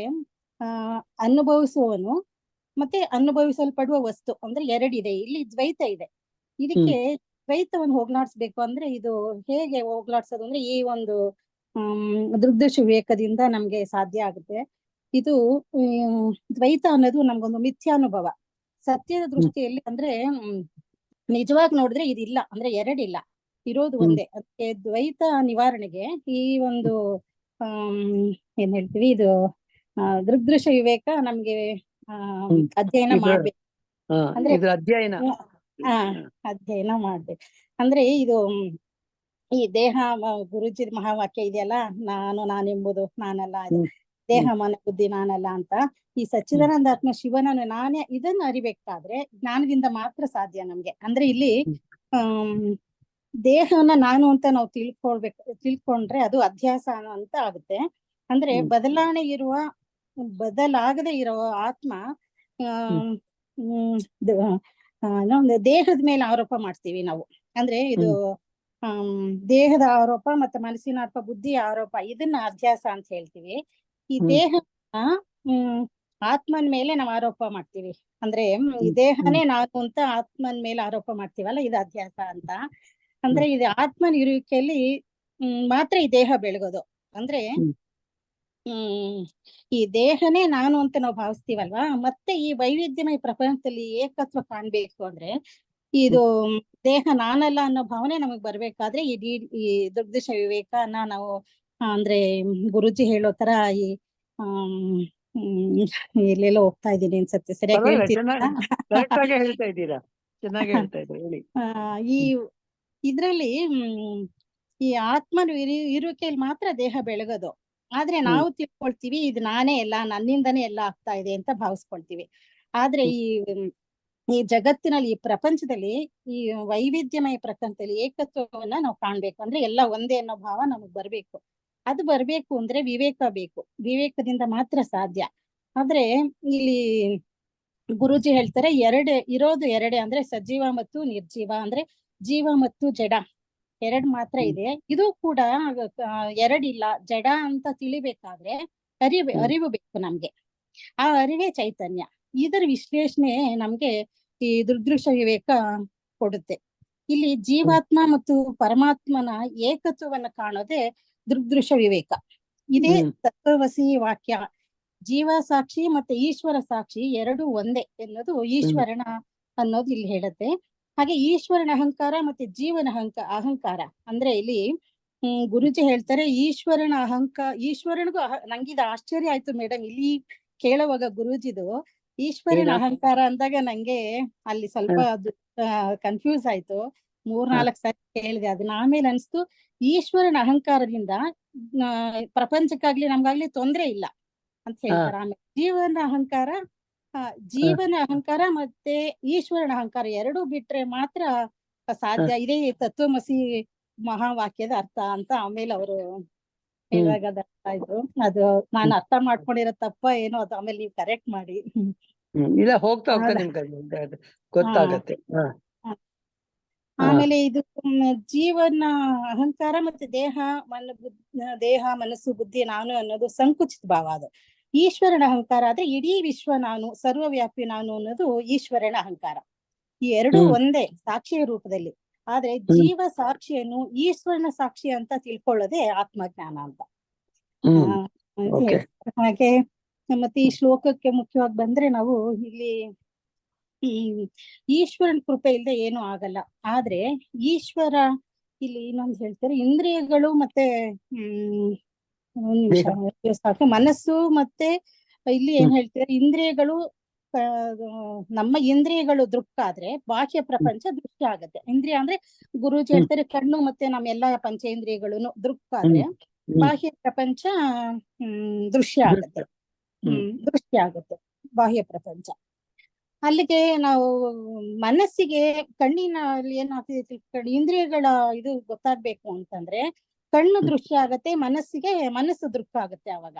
ಅನುಭವಿಸುವವನು ಮತ್ತೆ ಅನುಭವಿಸಲ್ಪಡುವ ವಸ್ತು ಅಂದ್ರೆ ಎರಡಿದೆ. ಇಲ್ಲಿ ದ್ವೈತ ಇದೆ. ಇದಕ್ಕೆ ದ್ವೈತವನ್ನು ಹೋಗ್ಲಾಡ್ಸ್ಬೇಕು ಅಂದ್ರೆ ಇದು ಹೇಗೆ ಹೋಗ್ಲಾಡ್ಸೋದು ಅಂದ್ರೆ ಈ ಒಂದು ದೃಗ್ದೃಶ್ಯ ವಿವೇಕದಿಂದ ನಮ್ಗೆ ಸಾಧ್ಯ ಆಗುತ್ತೆ. ಇದು ದ್ವೈತ ಅನ್ನೋದು ನಮ್ಗೊಂದು ಮಿಥ್ಯಾನುಭವ. ಸತ್ಯದ ದೃಷ್ಟಿಯಲ್ಲಿ ಅಂದ್ರೆ ನಿಜವಾಗಿ ನೋಡಿದ್ರೆ ಇದಿಲ್ಲ, ಅಂದ್ರೆ ಎರಡಿಲ್ಲ, ಇರೋದು ಒಂದೇ. ಅದಕ್ಕೆ ದ್ವೈತ ನಿವಾರಣೆಗೆ ಈ ಒಂದು ಏನ್ ಹೇಳ್ತೀವಿ, ಇದು ದೃಗ್ದೃಶ್ಯ ವಿವೇಕ ನಮ್ಗೆ ಅಧ್ಯಯನ ಮಾಡ್ಬೇಕು. ಅಂದ್ರೆ ಅಧ್ಯಯನ ಮಾಡ್ಬೇಕು. ಅಂದ್ರೆ ಇದು ಈ ದೇಹ, ಗುರುಜಿ ಮಹಾವಾಕ್ಯ ಇದೆಯಲ್ಲ, ನಾನೆಂಬುದು ನಾನಲ್ಲ, ದೇಹ ಮನ ಬುದ್ಧಿ ನಾನಲ್ಲ ಅಂತ. ಈ ಸಚ್ಚಿದಾನಂದಾತ್ಮ ಶಿವನನ್ನು ನಾನೇ, ಇದನ್ನ ಅರಿಬೇಕಾದ್ರೆ ಜ್ಞಾನದಿಂದ ಮಾತ್ರ ಸಾಧ್ಯ ನಮ್ಗೆ. ಅಂದ್ರೆ ಇಲ್ಲಿ ದೇಹವನ್ನ ನಾನು ಅಂತ ನಾವು ತಿಳ್ಕೊಂಡ್ರೆ ಅದು ಅಧ್ಯಾಸ ಅಂತ ಆಗುತ್ತೆ. ಅಂದ್ರೆ ಬದಲಾಗದೆ ಇರೋ ಆತ್ಮ ದೇಹದ ಮೇಲೆ ಆರೋಪ ಮಾಡ್ತೀವಿ ನಾವು. ಅಂದ್ರೆ ಇದು ದೇಹದ ಆರೋಪ ಮತ್ತೆ ಮನಸ್ಸಿನ ಆರೋಪ, ಬುದ್ಧಿಯ ಆರೋಪ, ಇದನ್ನ ಅಧ್ಯಾಸ ಅಂತ ಹೇಳ್ತೀವಿ. ಈ ದೇಹ ಆತ್ಮನ ಮೇಲೆ ನಾವು ಆರೋಪ ಮಾಡ್ತೀವಿ. ಅಂದ್ರೆ ಈ ದೇಹನೇ ನಾನು ಅಂತ ಆತ್ಮನ ಮೇಲೆ ಆರೋಪ ಮಾಡ್ತೀವಲ್ಲ, ಇದು ಅಧ್ಯಾಸ ಅಂತ. ಅಂದ್ರೆ ಇದು ಆತ್ಮನ ಇರುವಿಕೆಯಲ್ಲಿ ಮಾತ್ರ ಈ ದೇಹ ಬೆಳಗೋದು. ಅಂದ್ರೆ ಈ ದೇಹನೇ ನಾನು ಅಂತ ನಾವು ಭಾವಿಸ್ತೀವಲ್ವಾ. ಮತ್ತೆ ಈ ವೈವಿಧ್ಯಮಯ ಪ್ರಪಂಚದಲ್ಲಿ ಏಕತ್ವ ಕಾಣ್ಬೇಕು ಅಂದ್ರೆ ಇದು ದೇಹ ನಾನಲ್ಲ ಅನ್ನೋ ಭಾವನೆ ನಮಗ್ ಬರ್ಬೇಕಾದ್ರೆ ಈ ದೃಗ್ದೃಶ್ಯ ವಿವೇಕನ ನಾವು ಅಂದ್ರೆ ಗುರುಜಿ ಹೇಳೋ ತರ ಈ ಆಮ್, ಎಲ್ಲೆಲ್ಲೋ ಹೋಗ್ತಾ ಇದ್ದೀನಿ ಅನ್ಸತ್ತೆ, ಸರಿಯಾಗಿ ಪರವಾಗಿಲ್ಲ, ಹೇಳ್ತಿಲ್ಲ. ಕರೆಕ್ಟ್ ಆಗೇ ಹೇಳ್ತಾ ಇದ್ದೀರಾ, ಚೆನ್ನಾಗಿ ಹೇಳ್ತಾ ಇದ್ದೀರಾ, ಹೇಳಿ. ಈ ಇದ್ರಲ್ಲಿ ಈ ಆತ್ಮನು ಇರುವಿಕೆಯಲ್ಲಿ ಮಾತ್ರ ದೇಹ ಬೆಳಗೋದು. ಆದ್ರೆ ನಾವು ತಿಳ್ಕೊಳ್ತೀವಿ ಇದು ನಾನೇ ಎಲ್ಲ, ನನ್ನಿಂದನೇ ಎಲ್ಲ ಆಗ್ತಾ ಇದೆ ಅಂತ ಭಾವಿಸ್ಕೊಳ್ತೀವಿ. ಆದ್ರೆ ಈ ಜಗತ್ತಿನಲ್ಲಿ, ಈ ಪ್ರಪಂಚದಲ್ಲಿ, ಈ ವೈವಿಧ್ಯಮಯ ಪ್ರಪಂಚದಲ್ಲಿ ಏಕತ್ವವನ್ನ ನಾವು ಕಾಣ್ಬೇಕು. ಅಂದ್ರೆ ಎಲ್ಲ ಒಂದೇ ಅನ್ನೋ ಭಾವ ನಮಗ್ ಬರ್ಬೇಕು. ಅದು ಬರ್ಬೇಕು ಅಂದ್ರೆ ವಿವೇಕ ಬೇಕು. ವಿವೇಕದಿಂದ ಮಾತ್ರ ಸಾಧ್ಯ. ಆದ್ರೆ ಇಲ್ಲಿ ಗುರೂಜಿ ಹೇಳ್ತಾರೆ ಇರೋದು ಎರಡೇ, ಅಂದ್ರೆ ಸಜೀವ ಮತ್ತು ನಿರ್ಜೀವ, ಅಂದ್ರೆ ಜೀವ ಮತ್ತು ಜಡ ಎರಡ್ ಮಾತ್ರ ಇದೆ. ಇದು ಕೂಡ ಎರಡಿಲ್ಲ, ಜಡ ಅಂತ ತಿಳಿಬೇಕಾದ್ರೆ ಅರಿವು ಬೇಕು ನಮ್ಗೆ. ಆ ಅರಿವೇ ಚೈತನ್ಯ. ಇದರ ವಿಶ್ಲೇಷಣೆ ನಮ್ಗೆ ಈ ದುರ್ದೃಶ್ಯ ವಿವೇಕ ಕೊಡುತ್ತೆ. ಇಲ್ಲಿ ಜೀವಾತ್ಮ ಮತ್ತು ಪರಮಾತ್ಮನ ಏಕತ್ವವನ್ನ ಕಾಣೋದೇ ದುರ್ದೃಶ್ಯ ವಿವೇಕ. ಇದೇ ತತ್ವವಸಿ ವಾಕ್ಯ. ಜೀವ ಸಾಕ್ಷಿ ಮತ್ತೆ ಈಶ್ವರ ಸಾಕ್ಷಿ ಎರಡು ಒಂದೇ ಎನ್ನುವುದು ಈಶ್ವರನ ಅನ್ನೋದು ಇಲ್ಲಿ ಹೇಳುತ್ತೆ. ಹಾಗೆ ಈಶ್ವರನ ಅಹಂಕಾರ ಮತ್ತೆ ಜೀವನ ಅಹಂಕಾರ ಅಂದ್ರೆ ಇಲ್ಲಿ ಗುರುಜಿ ಹೇಳ್ತಾರೆ ಈಶ್ವರನ ಈಶ್ವರನಿಗೂ ನಂಗಿದ ಆಶ್ಚರ್ಯ ಆಯ್ತು ಮೇಡಮ್ ಇಲ್ಲಿ ಕೇಳುವಾಗ ಗುರೂಜಿದು ಈಶ್ವರನ ಅಹಂಕಾರ ಅಂದಾಗ ನಂಗೆ ಅಲ್ಲಿ ಸ್ವಲ್ಪ ಕನ್ಫ್ಯೂಸ್ ಆಯ್ತು. 3-4 ಸಾರಿ ಕೇಳಿದೆ. ಅದನ್ನ ಆಮೇಲೆ ಅನ್ಸ್ತು ಈಶ್ವರನ ಅಹಂಕಾರದಿಂದ ಪ್ರಪಂಚಕ್ಕಾಗ್ಲಿ ನಮ್ಗಾಗ್ಲಿ ತೊಂದ್ರೆ ಇಲ್ಲ ಅಂತ ಹೇಳ್ತಾರೆ. ಆಮೇಲೆ ಜೀವನ ಅಹಂಕಾರ ಮತ್ತೆ ಈಶ್ವರನ ಅಹಂಕಾರ ಎರಡೂ ಬಿಟ್ರೆ ಮಾತ್ರ ಸಾಧ್ಯ. ಇದೇ ತತ್ವಮಸಿ ಮಹಾವಾಕ್ಯದ ಅರ್ಥ ಅಂತ ಆಮೇಲೆ ಅವರು ಹೇಳುವಾಗ ಅದು ಅರ್ಥ ಆಯ್ತು. ಅದು ನಾನು ಅರ್ಥ ಮಾಡ್ಕೊಂಡಿರೋ ತಪ್ಪ ಏನೋ ಅದು ಆಮೇಲೆ ನೀವು ಕರೆಕ್ಟ್ ಮಾಡಿ. ಇಲ್ಲ, ಹೋಗ್ತಾ ನಿಮ್ಗೆ ಗೊತ್ತಾಗತ್ತೆ. ಆಮೇಲೆ ಇದು ಜೀವನ ಅಹಂಕಾರ ಮತ್ತೆ ದೇಹ ಮನಸ್ಸು ಬುದ್ಧಿ ನಾನು ಅನ್ನೋದು ಸಂಕುಚಿತ ಭಾವ. ಅದು ಈಶ್ವರನ ಅಹಂಕಾರ ಆದ್ರೆ ಇಡೀ ವಿಶ್ವ ನಾನು, ಸರ್ವವ್ಯಾಪಿ ನಾನು ಅನ್ನೋದು ಈಶ್ವರನ ಅಹಂಕಾರ. ಈ ಎರಡೂ ಒಂದೇ ಸಾಕ್ಷಿಯ ರೂಪದಲ್ಲಿ. ಆದ್ರೆ ಜೀವ ಸಾಕ್ಷಿಯನ್ನು ಈಶ್ವರನ ಸಾಕ್ಷಿ ಅಂತ ತಿಳ್ಕೊಳ್ಳೋದೇ ಆತ್ಮಜ್ಞಾನ ಅಂತ. ಹಾಗೆ ಮತ್ತೆ ಈ ಶ್ಲೋಕಕ್ಕೆ ಮುಖ್ಯವಾಗಿ ಬಂದ್ರೆ ನಾವು ಇಲ್ಲಿ ಈ ಈಶ್ವರನ ಕೃಪೆ ಇಲ್ಲದೆ ಏನೂ ಆಗಲ್ಲ. ಆದ್ರೆ ಈಶ್ವರ ಇಲ್ಲಿ ಇನ್ನೊಂದು ಹೇಳ್ತಾರೆ, ಇಂದ್ರಿಯಗಳು ಮತ್ತೆ ಸಾಕು ಮನಸ್ಸು ಮತ್ತೆ ಇಲ್ಲಿ ಏನ್ ಹೇಳ್ತಾರೆ, ಇಂದ್ರಿಯಗಳು ನಮ್ಮ ಇಂದ್ರಿಯಗಳು ದೃಕ್ಕಾದ್ರೆ ಬಾಹ್ಯ ಪ್ರಪಂಚ ದೃಶ್ಯ ಆಗತ್ತೆ. ಇಂದ್ರಿಯ ಅಂದ್ರೆ ಗುರೂಜಿ ಹೇಳ್ತಾರೆ ಕಣ್ಣು ಮತ್ತೆ ನಮ್ಮೆಲ್ಲಾ ಪಂಚೇಂದ್ರಿಯಗಳು ದೃಕ್ಕಾದ್ರೆ ಬಾಹ್ಯ ಪ್ರಪಂಚ ದೃಶ್ಯ ಆಗತ್ತೆ. ಬಾಹ್ಯ ಪ್ರಪಂಚ. ಅಲ್ಲಿಗೆ ನಾವು ಮನಸ್ಸಿಗೆ ಕಣ್ಣಿನಲ್ಲಿ ಏನಾಗ್ತದೆ, ಇಂದ್ರಿಯಗಳ ಇದು ಗೊತ್ತಾಗ್ಬೇಕು ಅಂತಂದ್ರೆ ಕಣ್ಣು ದೃಶ್ಯ ಆಗತ್ತೆ, ಮನಸ್ಸು ದೃಕ್ಕ ಆಗತ್ತೆ. ಅವಾಗ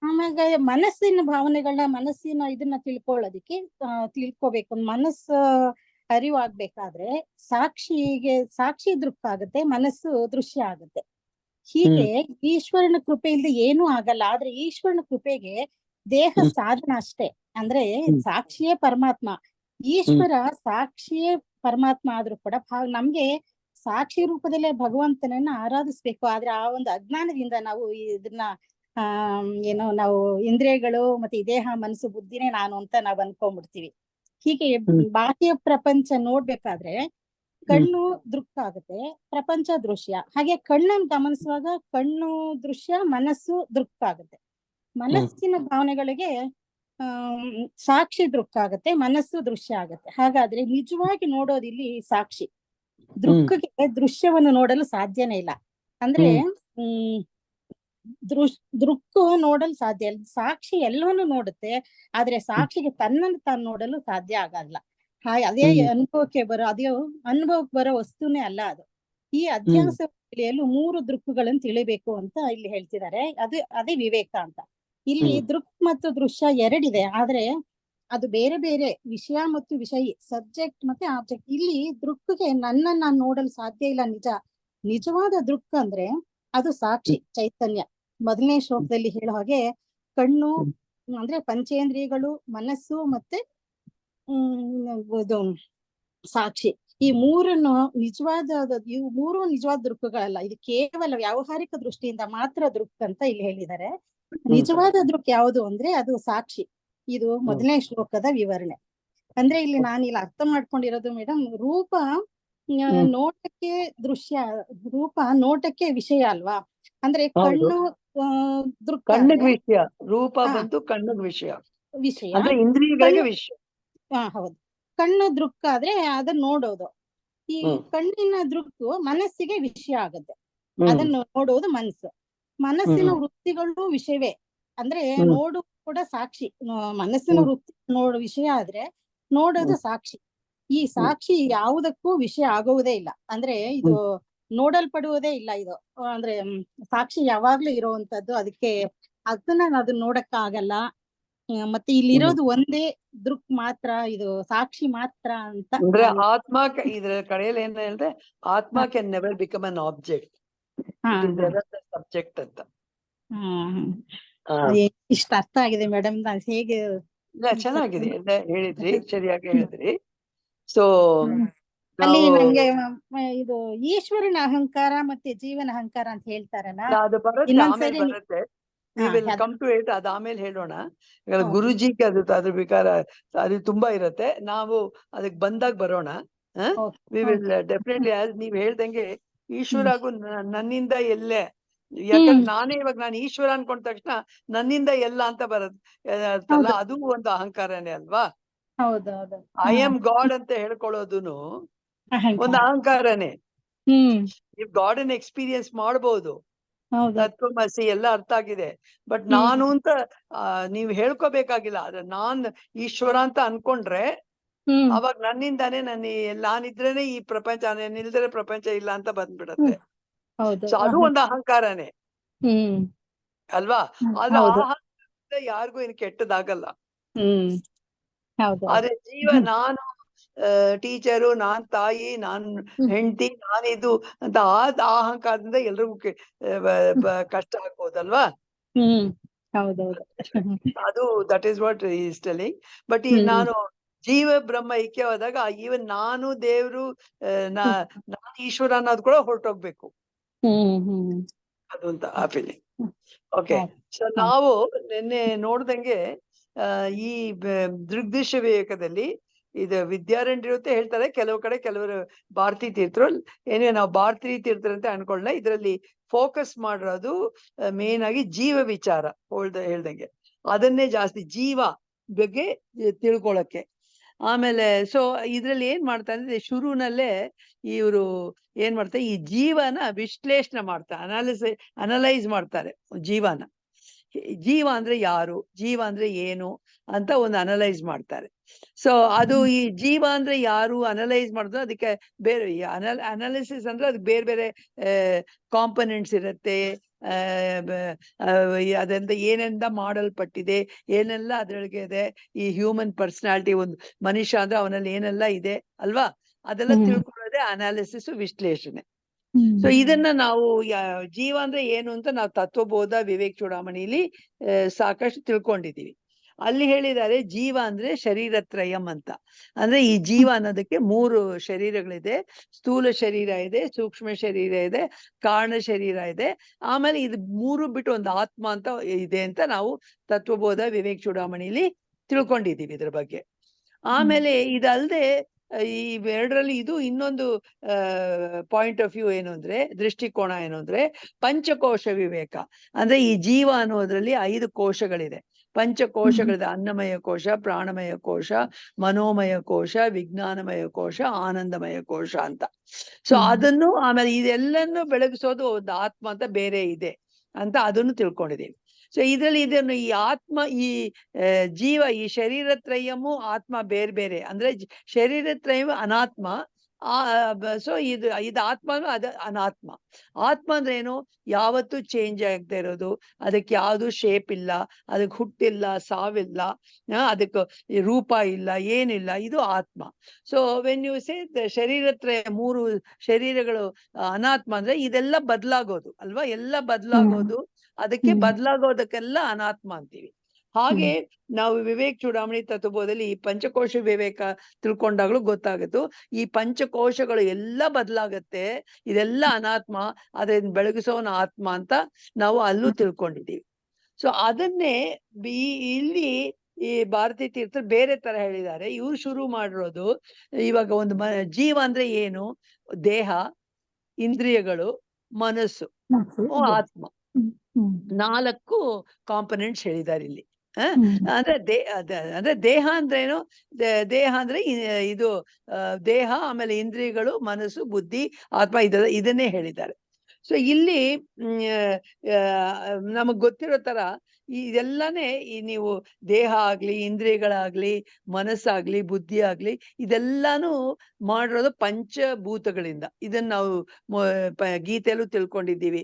ಆಮೇಲೆ ಮನಸ್ಸಿನ ಭಾವನೆಗಳನ್ನ ಮನಸ್ಸಿನ ಇದನ್ನ ತಿಳ್ಕೋಬೇಕು. ಮನಸ್ಸು ಅರಿವಾಗ್ಬೇಕಾದ್ರೆ ಸಾಕ್ಷಿ ದೃಕ್ಕ ಆಗತ್ತೆ, ಮನಸ್ಸು ದೃಶ್ಯ ಆಗತ್ತೆ. ಹೀಗೆ ಈಶ್ವರನ ಕೃಪೆ ಇಲ್ಲದೆ ಏನೂ ಆಗಲ್ಲ. ಆದ್ರೆ ಈಶ್ವರನ ಕೃಪೆಗೆ ದೇಹ ಸಾಧನ ಅಷ್ಟೇ. ಅಂದ್ರೆ ಸಾಕ್ಷಿಯೇ ಪರಮಾತ್ಮ. ಈಶ್ವರ ಸಾಕ್ಷಿಯೇ ಪರಮಾತ್ಮ ಆದ್ರೂ ಕೂಡ ನಮ್ಗೆ ಸಾಕ್ಷಿ ರೂಪದಲ್ಲೇ ಭಗವಂತನನ್ನ ಆರಾಧಿಸ್ಬೇಕು. ಆದ್ರೆ ಆ ಒಂದು ಅಜ್ಞಾನದಿಂದ ನಾವು ಇದನ್ನ ನಾವು ಇಂದ್ರಿಯಗಳು ಮತ್ತೆ ಈ ದೇಹ ಮನಸ್ಸು ಬುದ್ಧಿನೇ ನಾನು ಅಂತ ನಾವ್ ಅನ್ಕೊಂಡ್ಬಿಡ್ತೀವಿ. ಹೀಗೆ ಬಾಹ್ಯ ಪ್ರಪಂಚ ನೋಡ್ಬೇಕಾದ್ರೆ ಕಣ್ಣು ದೃಕ್ಕ ಆಗುತ್ತೆ, ಪ್ರಪಂಚ ದೃಶ್ಯ. ಹಾಗೆ ಕಣ್ಣನ್ನು ಗಮನಿಸುವಾಗ ಕಣ್ಣು ದೃಶ್ಯ, ಮನಸ್ಸು ದೃಕ್ಕ ಆಗುತ್ತೆ. ಮನಸ್ಸಿನ ಭಾವನೆಗಳಿಗೆ ಸಾಕ್ಷಿ ದೃಕ್ಕ ಆಗುತ್ತೆ, ಮನಸ್ಸು ದೃಶ್ಯ ಆಗುತ್ತೆ. ಹಾಗಾದ್ರೆ ನಿಜವಾಗಿ ನೋಡೋದಿಲ್ಲಿ ಸಾಕ್ಷಿ. ದೃಕ್ಕಗೆ ದೃಶ್ಯವನ್ನು ನೋಡಲು ಸಾಧ್ಯನೇ ಇಲ್ಲ. ಅಂದ್ರೆ ದೃಕ್ಕು ನೋಡಲು ಸಾಧ್ಯ ಇಲ್ಲ. ಸಾಕ್ಷಿ ಎಲ್ಲವನ್ನು ನೋಡುತ್ತೆ, ಆದ್ರೆ ಸಾಕ್ಷಿಗೆ ತನ್ನನ್ನು ತಾನು ನೋಡಲು ಸಾಧ್ಯ ಆಗಲ್ಲ. ಅದೇ ಅನುಭವಕ್ಕೆ ಬರೋ ವಸ್ತುನೇ ಅಲ್ಲ ಅದು. ಈ ಅಧ್ಯಾಸ ತಿಳಿಯಲು 3 ದೃಕ್ಕುಗಳನ್ನು ತಿಳಿಬೇಕು ಅಂತ ಇಲ್ಲಿ ಹೇಳ್ತಿದ್ದಾರೆ. ಅದೇ ವಿವೇಕ ಅಂತ. ಇಲ್ಲಿ ದೃಕ್ ಮತ್ತು ದೃಶ್ಯ ಎರಡಿದೆ, ಆದ್ರೆ ಅದು ಬೇರೆ ಬೇರೆ ವಿಷಯ ಮತ್ತು ವಿಷಯಿ, ಸಬ್ಜೆಕ್ಟ್ ಮತ್ತೆ ಆಬ್ಜೆಕ್ಟ್. ಇಲ್ಲಿ ದೃಕ್ಕಿಗೆ ನನ್ನನ್ನು ನಾನು ನೋಡಲು ಸಾಧ್ಯ ಇಲ್ಲ. ನಿಜವಾದ ದೃಕ್ ಅಂದ್ರೆ ಅದು ಸಾಕ್ಷಿ ಚೈತನ್ಯ. ಮೊದಲನೇ ಶ್ಲೋಕದಲ್ಲಿ ಹೇಳೋ ಹಾಗೆ ಕಣ್ಣು ಅಂದ್ರೆ ಪಂಚೇಂದ್ರಿಯಗಳು, ಮನಸ್ಸು ಮತ್ತೆ ಸಾಕ್ಷಿ, ಈ ಮೂರನ್ನು ಇವು ಮೂರು ನಿಜವಾದ ದೃಕ್ಕುಗಳಲ್ಲ. ಇದು ಕೇವಲ ವ್ಯಾವಹಾರಿಕ ದೃಷ್ಟಿಯಿಂದ ಮಾತ್ರ ದೃಕ್ ಅಂತ ಇಲ್ಲಿ ಹೇಳಿದ್ದಾರೆ. ನಿಜವಾದ ದೃಕ್ ಯಾವುದು ಅಂದ್ರೆ ಅದು ಸಾಕ್ಷಿ. ಇದು ಮೊದಲನೇ ಶ್ಲೋಕದ ವಿವರಣೆ. ಅಂದ್ರೆ ಇಲ್ಲಿ ನಾನು ಇಲ್ಲಿ ಅರ್ಥ ಮಾಡ್ಕೊಂಡಿರೋದು ಮೇಡಮ್, ರೂಪ ನೋಟಕ್ಕೆ ವಿಷಯ ಅಲ್ವಾ. ಅಂದ್ರೆ ಹೌದು. ಕಣ್ಣು ದೃಕ್ ಕಣ್ಣಿಗೆ ಆದ್ರೆ ವಿಷಯ, ರೂಪ ಹಾ ಬಂತು ಕಣ್ಣಿಗೆ ವಿಷಯ, ವಿಷಯ, ಅಂದ್ರೆ ಇಂದ್ರಿಯಗಳಿಗೆ ಕಣ್ಣು ವಿಷಯ. ಹೌದು. ಕಣ್ಣು ದೃಕ್ ಆದ್ರೆ ಅದನ್ನ ನೋಡೋದು. ಈ ಕಣ್ಣಿನ ದೃಕ್ಕು ಮನಸ್ಸಿಗೆ ವಿಷಯ ಆಗುತ್ತೆ. ಅದನ್ನು ನೋಡುವುದು ಮನಸ್ಸು. ಮನಸ್ಸಿನ ವೃತ್ತಿಗಳು ವಿಷಯವೇ, ಅಂದ್ರೆ ನೋಡು ಕೂಡ ಸಾಕ್ಷಿ. ಮನಸ್ಸಿನ ವೃತ್ತಿ ನೋಡು ವಿಷಯ ಆದ್ರೆ ನೋಡೋದು ಸಾಕ್ಷಿ. ಈ ಸಾಕ್ಷಿ ಯಾವುದಕ್ಕೂ ವಿಷಯ ಆಗುವುದೇ ಇಲ್ಲ. ಅಂದ್ರೆ ಇದು ನೋಡಲ್ಪಡುವುದೇ ಇಲ್ಲ. ಇದು ಅಂದ್ರೆ ಸಾಕ್ಷಿ ಯಾವಾಗ್ಲೂ ಇರುವಂತದ್ದು. ಅದಕ್ಕೆ ಅದನ್ನ ನೋಡಕ್ ಆಗಲ್ಲ. ಮತ್ತೆ ಇಲ್ಲಿರೋದು ಒಂದೇ ದೃಕ್ ಮಾತ್ರ, ಇದು ಸಾಕ್ಷಿ ಮಾತ್ರ ಅಂತ ಅಂದ್ರೆ ನಾನು ಆತ್ಮ ಇದ್ರ ಕಡೆಯಲ್ಲಿ ಏನ್ ಹೇಳಿದ್ರೆ, ಆತ್ಮ can never become an object, it is ever the subject ಅಂತ. ಇಷ್ಟ ಅರ್ಥ ಆಗಿದೆ ಮೇಡಮ್. ನಾನು ಹೇಗೆ ಇಲ್ಲ, ಚೆನ್ನಾಗಿದೆ ಎಲ್ಲ ಹೇಳಿದ್ರಿ, ಸರಿಯಾಗಿ ಹೇಳಿದ್ರಿ. ಸೊ ಅಲ್ಲಿ ನಾವು ನಂಗೆ ಇದು ಈಶ್ವರನ ಅಹಂಕಾರ ಮತ್ತೆ ಜೀವನ ಅಹಂಕಾರ ಅಂತ ಹೇಳ್ತಾರಲ್ಲ, ಅದು ಬರುತ್ತೆ, ಆಮೇಲೆ ಇನ್ನೊಂದ್ಸರಿ ಬರುತ್ತೆ. We will come to it, ಅದು ಆಮೇಲೆ ಹೇಳೋಣ. ಗುರುಜಿಗೆ ಅದ್ರ ವಿಕಾರ ಅದು ತುಂಬಾ ಇರುತ್ತೆ, ನಾವು ಅದಕ್ಕೆ ಬಂದಾಗ ಬರೋಣ. ವಿ ವಿಲ್ ಡೆಫಿನೆಟ್ಲಿ, ಆಸ್ ನೀವ್ ಹೇಳ್ದಂಗೆ ಈಶ್ವರಾಗೂ ನನ್ನಿಂದ ಎಲ್ಲೇ, ಯಾಕಂದ್ರೆ ನಾನೇ ಇವಾಗ ನಾನು ಈಶ್ವರ ಅನ್ಕೊಂಡ ತಕ್ಷಣ ನನ್ನಿಂದ ಎಲ್ಲ ಅಂತ ಬರುತ್ತಲ್ಲ, ಅದು ಒಂದು ಅಹಂಕಾರನೇ ಅಲ್ವಾ. ಹೌದೌದು. ಐ ಆಮ್ ಗಾಡ್ ಅಂತ ಹೇಳ್ಕೊಳ್ಳೋದುನು ಒಂದು ಅಹಂಕಾರನೇ. ನೀವು ಗಾಡ್ ಅನ್ನ ಎಕ್ಸ್ಪೀರಿಯನ್ಸ್ ಮಾಡಬಹುದು, ತತ್ವಮಸಿ ಎಲ್ಲ ಅರ್ಥ ಆಗಿದೆ, ಬಟ್ ನಾನು ಅಂತ ನೀವ್ ಹೇಳ್ಕೋಬೇಕಾಗಿಲ್ಲ. ಆದ್ರೆ ನಾನ್ ಈಶ್ವರ ಅಂತ ಅನ್ಕೊಂಡ್ರೆ ಅವಾಗ ನನ್ನಿಂದಾನೇ ನಾನಿದ್ರೇನೆ ಈ ಪ್ರಪಂಚ, ನಿಲ್ದರೆ ಪ್ರಪಂಚ ಇಲ್ಲ ಅಂತ ಬಂದ್ಬಿಡತ್ತೆ. ಸೊ ಅದು ಒಂದು ಅಹಂಕಾರನೇ ಅಲ್ವಾ. ಆದ್ರೆ ಅಹಂಕಾರದಿಂದ ಯಾರಿಗೂ ಏನು ಕೆಟ್ಟದಾಗಲ್ಲ. ಆದ್ರೆ ಜೀವ, ನಾನು ಟೀಚರು, ನಾನ್ ತಾಯಿ, ನಾನ್ ಹೆಂಡತಿ, ನಾನಿದು ಅಂತ ಆ ಅಹಂಕಾರದಿಂದ ಎಲ್ರಿಗೂ ಕಷ್ಟ ಆಗ್ಬೋದಲ್ವಾ. ಅದು that is what is telling. But ಈ ನಾನು ಜೀವ ಬ್ರಹ್ಮ ಐಕ್ಯವಾದಾಗ ಈವನ್ ನಾನು ದೇವ್ರು, ನಾನು ಈಶ್ವರ ಅನ್ನೋದು ಕೂಡ ಹೊರಟೋಗ್ಬೇಕು, ಅದು ಅಂತ ಆ ಫೀಲಿಂಗ್. ಓಕೆ, ಸೊ ನಾವು ನಿನ್ನೆ ನೋಡ್ದಂಗೆ ಈ ದೃಗ್ದೃಶ್ಯ ವಿವೇಕದಲ್ಲಿ ಇದು ವಿದ್ಯಾರಣ್ಯರು ಹೇಳ್ತಾರೆ, ಕೆಲವು ಕಡೆ ಕೆಲವರು ಭಾರತೀ ತೀರ್ಥರು, ನಾವು ಭಾರತೀ ತೀರ್ಥರು ಅಂತ ಅನ್ಕೊಳ್ಳ. ಇದರಲ್ಲಿ ಫೋಕಸ್ ಮಾಡಿರೋದು ಮೇನ್ ಆಗಿ ಜೀವ ವಿಚಾರ ಹೇಳ್ದಂಗೆ, ಅದನ್ನೇ ಜಾಸ್ತಿ ಜೀವ ಬಗ್ಗೆ ತಿಳ್ಕೊಳಕ್ಕೆ. ಆಮೇಲೆ ಸೊ ಇದ್ರಲ್ಲಿ ಏನ್ ಮಾಡ್ತಾರೆ ಅಂದ್ರೆ, ಶುರುನಲ್ಲೇ ಇವರು ಏನ್ ಮಾಡ್ತಾರೆ, ಈ ಜೀವನ ವಿಶ್ಲೇಷಣೆ ಮಾಡ್ತಾರೆ, ಅನಲೈಸ್ ಮಾಡ್ತಾರೆ ಜೀವನ. ಜೀವ ಅಂದ್ರೆ ಯಾರು, ಜೀವ ಅಂದ್ರೆ ಏನು ಅಂತ ಒಂದು ಅನಲೈಸ್ ಮಾಡ್ತಾರೆ. ಸೊ ಅದು ಈ ಜೀವ ಅಂದ್ರೆ ಯಾರು ಅನಲೈಸ್ ಮಾಡಿದ್ರು, ಅದಕ್ಕೆ ಬೇರೆ ಅನಾಲಿಸಿಸ್ ಅಂದ್ರೆ ಅದಕ್ಕೆ ಬೇರೆ ಬೇರೆ ಕಾಂಪೊನೆಂಟ್ಸ್ ಇರುತ್ತೆ. ಅದರಿಂದ ಏನೆಂದ ಮಾಡಲ್ಪಟ್ಟಿದೆ, ಏನೆಲ್ಲ ಅದ್ರೊಳಗೆ ಇದೆ, ಈ ಹ್ಯೂಮನ್ ಪರ್ಸನಾಲಿಟಿ, ಒಂದು ಮನುಷ್ಯ ಅಂದ್ರೆ ಅವನಲ್ಲಿ ಏನೆಲ್ಲ ಇದೆ ಅಲ್ವಾ, ಅದೆಲ್ಲ ತಿಳ್ಕೊಳ್ಳೋದೇ ಅನಾಲಿಸಿಸ್, ವಿಶ್ಲೇಷಣೆ. ಸೊ ಇದನ್ನ ನಾವು ಜೀವ ಅಂದ್ರೆ ಏನು ಅಂತ ನಾವು ತತ್ವಬೋಧ ವಿವೇಕ್ ಚೂಡಾಮಣಿಲಿ ಸಾಕಷ್ಟು ತಿಳ್ಕೊಂಡಿದೀವಿ. ಅಲ್ಲಿ ಹೇಳಿದ್ದಾರೆ ಜೀವ ಅಂದ್ರೆ ಶರೀರತ್ರಯಂ ಅಂತ. ಅಂದ್ರೆ ಈ ಜೀವ ಅನ್ನೋದಕ್ಕೆ 3 ಶರೀರಗಳಿದೆ. ಸ್ಥೂಲ ಶರೀರ ಇದೆ, ಸೂಕ್ಷ್ಮ ಶರೀರ ಇದೆ, ಕಾರಣ ಶರೀರ ಇದೆ. ಆಮೇಲೆ ಇದು 3 ಬಿಟ್ಟು ಒಂದು ಆತ್ಮ ಅಂತ ಇದೆ ಅಂತ ನಾವು ತತ್ವಬೋಧ ವಿವೇಕ್ ಚೂಡಾಮಣಿಲಿ ತಿಳ್ಕೊಂಡಿದೀವಿ ಇದ್ರ ಬಗ್ಗೆ. ಆಮೇಲೆ ಇದಲ್ದೆ ಈ ಎರಡರಲ್ಲಿ ಇದು ಇನ್ನೊಂದು ಪಾಯಿಂಟ್ ಆಫ್ ವ್ಯೂ ಏನು ಅಂದ್ರೆ, ದೃಷ್ಟಿಕೋನ ಏನು ಅಂದ್ರೆ, ಪಂಚಕೋಶ ವಿವೇಕ. ಅಂದ್ರೆ ಈ ಜೀವ ಅನ್ನೋದ್ರಲ್ಲಿ 5 ಕೋಶಗಳಿದೆ, ಪಂಚಕೋಶಗಳಿದೆ. ಅನ್ನಮಯ ಕೋಶ, ಪ್ರಾಣಮಯ ಕೋಶ, ಮನೋಮಯ ಕೋಶ, ವಿಜ್ಞಾನಮಯ ಕೋಶ, ಆನಂದಮಯ ಕೋಶ ಅಂತ. ಸೊ ಅದನ್ನು ಆಮೇಲೆ ಇದೆಲ್ಲನ್ನು ಬೆಳಗಿಸೋದು ಒಂದು ಆತ್ಮ ಅಂತ ಬೇರೆ ಇದೆ ಅಂತ ಅದನ್ನು ತಿಳ್ಕೊಂಡಿದ್ದೀವಿ. ಸೊ ಇದರಲ್ಲಿ ಇದನ್ನು ಈ ಆತ್ಮ, ಈ ಜೀವ, ಈ ಶರೀರತ್ರಯಮು ಆತ್ಮ ಬೇರೆ ಬೇರೆ. ಅಂದ್ರೆ ಶರೀರತ್ರಯವು ಅನಾತ್ಮ, ಸೊ ಇದು ಆತ್ಮ, ಅದು ಅನಾತ್ಮ. ಆತ್ಮ ಅಂದ್ರೆ ಏನು, ಯಾವತ್ತೂ ಚೇಂಜ್ ಆಗದೆ ಇರೋದು, ಅದಕ್ಕೆ ಯಾವುದು ಶೇಪ್ ಇಲ್ಲ, ಅದಕ್ಕೆ ಹುಟ್ಟಿಲ್ಲ, ಸಾವಿಲ್ಲ, ಅದಕ್ಕೆ ರೂಪ ಇಲ್ಲ, ಏನಿಲ್ಲ, ಇದು ಆತ್ಮ. ಸೊ ವೆನ್ ಯು ಸೇ ಶರೀರತ್ರಯ 3 ಶರೀರಗಳು ಅನಾತ್ಮ ಅಂದ್ರೆ ಇದೆಲ್ಲ ಬದಲಾಗೋದು ಅಲ್ವಾ, ಎಲ್ಲ ಬದಲಾಗೋದು, ಅದಕ್ಕೆ ಬದಲಾಗೋದಕ್ಕೆಲ್ಲ ಅನಾತ್ಮ ಅಂತೀವಿ. ಹಾಗೆ ನಾವು ವಿವೇಕ್ ಚೂಡಾಮಣಿ ತತ್ವಬೋಧದಲ್ಲಿ ಈ ಪಂಚಕೋಶ ವಿವೇಕ ತಿಳ್ಕೊಂಡಾಗ್ಲೂ ಗೊತ್ತಾಗತ್ತು, ಈ ಪಂಚಕೋಶಗಳು ಎಲ್ಲ ಬದಲಾಗತ್ತೆ, ಇದೆಲ್ಲ ಅನಾತ್ಮ, ಅದನ್ನ ಬೆಳಗಿಸೋನ ಆತ್ಮ ಅಂತ ನಾವು ಅಲ್ಲೂ ತಿಳ್ಕೊಂಡಿದ್ದೀವಿ. ಸೊ ಅದನ್ನೇ ಇಲ್ಲಿ ಈ ಭಾರತೀ ತೀರ್ಥರು ಬೇರೆ ತರ ಹೇಳಿದ್ದಾರೆ. ಇವ್ರು ಶುರು ಮಾಡಿರೋದು ಇವಾಗ ಒಂದು ಜೀವ ಅಂದ್ರೆ ಏನು, ದೇಹ, ಇಂದ್ರಿಯಗಳು, ಮನಸ್ಸು, ಮನಸ್ಸು, ಆತ್ಮ. ಹ್ಮ್, ಹ್ಮ್, 4 ಕಾಂಪೊನೆಂಟ್ಸ್ ಹೇಳಿದ್ದಾರೆ ಇಲ್ಲಿ. ಹ್ಮ್, ಅಂದ್ರೆ ದೇಹ ಅಂದ್ರೇನು? ದೇಹ ಅಂದ್ರೆ ಇದು ದೇಹ, ಆಮೇಲೆ ಇಂದ್ರಿಯಗಳು, ಮನಸ್ಸು, ಬುದ್ಧಿ, ಆತ್ಮ, ಇದನ್ನೇ ಹೇಳಿದ್ದಾರೆ. ಸೊ ಇಲ್ಲಿ ನಮಗ್ ಗೊತ್ತಿರೋ ತರ ಇದೆಲ್ಲಾನೇ ನೀವು ದೇಹ ಆಗ್ಲಿ, ಇಂದ್ರಿಯಗಳಾಗ್ಲಿ, ಮನಸ್ಸಾಗ್ಲಿ, ಬುದ್ಧಿ ಆಗ್ಲಿ, ಇದೆಲ್ಲಾನು ಮಾಡಿರೋದು ಪಂಚಭೂತಗಳಿಂದ. ಇದನ್ನ ನಾವು ಗೀತೆಯಲ್ಲೂ ತಿಳ್ಕೊಂಡಿದ್ದೀವಿ.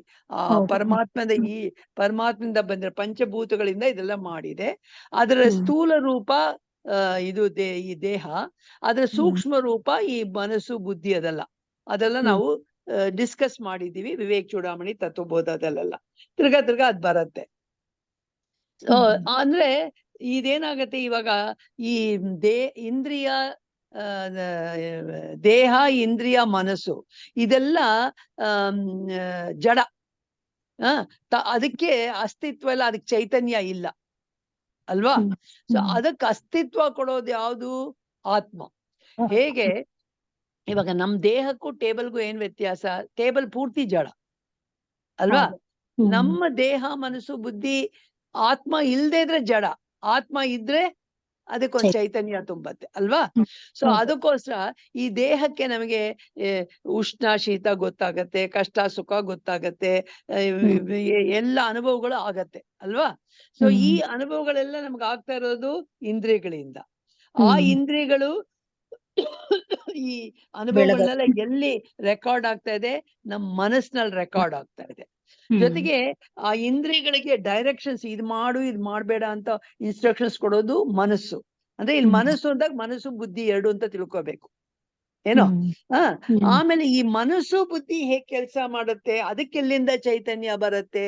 ಪರಮಾತ್ಮದಿಂದ ಬಂದಿರೋ ಪಂಚಭೂತಗಳಿಂದ ಇದೆಲ್ಲ ಮಾಡಿದೆ. ಅದರ ಸ್ಥೂಲ ರೂಪ ಇದು ಈ ದೇಹ, ಅದರ ಸೂಕ್ಷ್ಮ ರೂಪ ಈ ಮನಸ್ಸು, ಬುದ್ಧಿ, ಅದೆಲ್ಲ ನಾವು ಡಿಸ್ಕಸ್ ಮಾಡಿದ್ದೀವಿ ವಿವೇಕ್ ಚೂಡಾಮಣಿ, ತತ್ವಬೋಧದಲ್ಲೆಲ್ಲ. ತಿರ್ಗಾ ಅದ್ ಬರತ್ತೆ. ಅಂದ್ರೆ ಇದೇನಾಗತ್ತೆ ಇವಾಗ, ಈ ಇಂದ್ರಿಯ, ದೇಹ, ಇಂದ್ರಿಯ, ಮನಸ್ಸು ಇದೆಲ್ಲ ಜಡ. ಅದಕ್ಕೆ ಅಸ್ತಿತ್ವ ಇಲ್ಲ, ಅದಕ್ಕೆ ಚೈತನ್ಯ ಇಲ್ಲ ಅಲ್ವಾ? ಸೊ ಅದಕ್ಕೆ ಅಸ್ತಿತ್ವ ಕೊಡೋದು ಯಾವುದು? ಆತ್ಮ. ಹೇಗೆ ಇವಾಗ ನಮ್ ದೇಹಕ್ಕೂ ಟೇಬಲ್ಗೂ ಏನ್ ವ್ಯತ್ಯಾಸ? ಟೇಬಲ್ ಪೂರ್ತಿ ಜಡ ಅಲ್ವಾ? ನಮ್ಮ ದೇಹ, ಮನಸ್ಸು, ಬುದ್ಧಿ, ಆತ್ಮ ಇಲ್ದೇ ಇದ್ರೆ ಜಡ. ಆತ್ಮ ಇದ್ರೆ ಅದಕ್ಕೊಂದು ಚೈತನ್ಯ ತುಂಬತ್ತೆ ಅಲ್ವಾ? ಸೊ ಅದಕ್ಕೋಸ್ಕರ ಈ ದೇಹಕ್ಕೆ ನಮಗೆ ಉಷ್ಣ, ಶೀತ ಗೊತ್ತಾಗತ್ತೆ, ಕಷ್ಟ, ಸುಖ ಗೊತ್ತಾಗತ್ತೆ, ಎಲ್ಲ ಅನುಭವಗಳು ಆಗತ್ತೆ ಅಲ್ವಾ? ಸೊ ಈ ಅನುಭವಗಳೆಲ್ಲ ನಮ್ಗೆ ಆಗ್ತಾ ಇರೋದು ಇಂದ್ರಿಯಗಳಿಂದ. ಆ ಇಂದ್ರಿಯಗಳು ಈ ಅನುಭವಗಳನ್ನೆಲ್ಲ ಎಲ್ಲಿ ರೆಕಾರ್ಡ್ ಆಗ್ತಾ ಇದೆ? ನಮ್ಮ ಮನಸ್ಸಿನಲ್ಲಿ ರೆಕಾರ್ಡ್ ಆಗ್ತಾ ಇದೆ. ಜೊತೆಗೆ ಆ ಇಂದ್ರಿಯಗಳಿಗೆ ಡೈರೆಕ್ಷನ್ಸ್, ಇದ್ ಮಾಡು, ಇದ್ ಮಾಡ್ಬೇಡ ಅಂತ ಇನ್ಸ್ಟ್ರಕ್ಷನ್ಸ್ ಕೊಡೋದು ಮನಸ್ಸು. ಅಂದ್ರೆ ಇಲ್ಲಿ ಮನಸ್ಸು ಅಂದಾಗ ಮನಸ್ಸು, ಬುದ್ಧಿ 2 ಅಂತ ತಿಳ್ಕೊಬೇಕು ಏನೋ. ಆಮೇಲೆ ಈ ಮನಸ್ಸು, ಬುದ್ಧಿ ಹೇಗ್ ಕೆಲಸ ಮಾಡುತ್ತೆ? ಅದಕ್ಕೆಲ್ಲಿಂದ ಚೈತನ್ಯ ಬರುತ್ತೆ?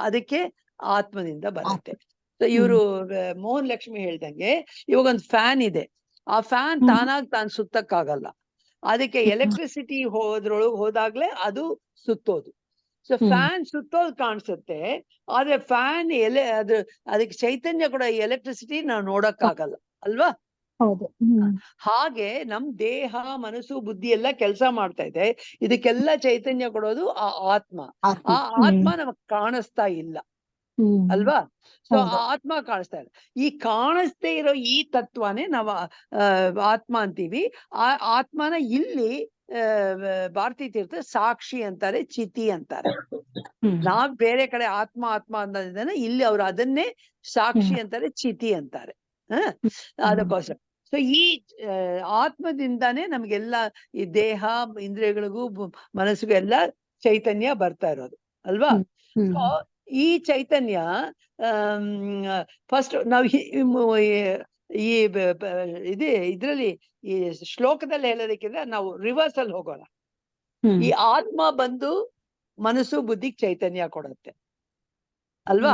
ಅದಕ್ಕೆ ಆತ್ಮದಿಂದ ಬರುತ್ತೆ. ಸೊ ಇವರು ಮೋಹನ್ ಲಕ್ಷ್ಮಿ ಹೇಳ್ದಂಗೆ, ಇವಾಗ ಒಂದು ಫ್ಯಾನ್ ಇದೆ, ಆ ಫ್ಯಾನ್ ತಾನಾಗ್ ಸುತ್ತಕ್ಕಾಗಲ್ಲ. ಅದಕ್ಕೆ ಎಲೆಕ್ಟ್ರಿಸಿಟಿ ಹೋದಾಗ್ಲೇ ಅದು ಸುತ್ತೋದು. ಸೊ ಫ್ಯಾನ್ ಸುತ್ತೋದು ಕಾಣಿಸುತ್ತೆ, ಆದ್ರೆ ಫ್ಯಾನ್ ಅದಕ್ಕೆ ಚೈತನ್ಯ ಕೂಡ ಎಲೆಕ್ಟ್ರಿಸಿಟಿ ನಾವು ನೋಡಕ್ಕಾಗಲ್ಲ ಅಲ್ವಾ? ಹಾಗೆ ನಮ್ ದೇಹ, ಮನಸ್ಸು, ಬುದ್ಧಿ ಎಲ್ಲ ಕೆಲಸ ಮಾಡ್ತಾ ಇದೆ. ಇದಕ್ಕೆಲ್ಲ ಚೈತನ್ಯ ಕೊಡೋದು ಆ ಆತ್ಮ. ಆ ಆತ್ಮ ನಮಗ್ ಕಾಣಿಸ್ತಾ ಇಲ್ಲ ಅಲ್ವಾ? ಸೊ ಆ ಆತ್ಮ ಕಾಣಿಸ್ತಾ ಇಲ್ಲ. ಈ ಕಾಣಿಸ್ದೇ ಇರೋ ಈ ತತ್ವನೇ ನಾವು ಆತ್ಮ ಅಂತೀವಿ. ಆ ಆತ್ಮನ ಇಲ್ಲಿ ಭಾರತೀ ತೀರ್ಥ ಸಾಕ್ಷಿ ಅಂತಾರೆ, ಚಿತಿ ಅಂತಾರೆ. ನಾವ್ ಬೇರೆ ಕಡೆ ಆತ್ಮ ಅನ್ನೋದನ್ನ ಇಲ್ಲಿ ಅವ್ರು ಅದನ್ನೇ ಸಾಕ್ಷಿ ಅಂತಾರೆ, ಚಿತಿ ಅಂತಾರೆ. ಅದಕ್ಕೋಸ್ಕರ ಸೊ ಈ ಆತ್ಮದಿಂದಾನೇ ನಮ್ಗೆಲ್ಲ ಈ ದೇಹ, ಇಂದ್ರಿಯಗಳಿಗೂ, ಮನಸ್ಸಿಗೂ ಎಲ್ಲ ಚೈತನ್ಯ ಬರ್ತಾ ಇರೋದು ಅಲ್ವಾ? ಸೊ ಈ ಚೈತನ್ಯ ಫಸ್ಟ್ ನಾವು ಇದ್ರಲ್ಲಿ ಈ ಶ್ಲೋಕದಲ್ಲಿ ಹೇಳೋದಕ್ಕಿಂತ ನಾವು ರಿವರ್ಸ್ ಅಲ್ಲಿ ಹೋಗೋಣ. ಈ ಆತ್ಮ ಬಂದು ಮನಸ್ಸು, ಬುದ್ಧಿಗೆ ಚೈತನ್ಯ ಕೊಡುತ್ತೆ ಅಲ್ವಾ?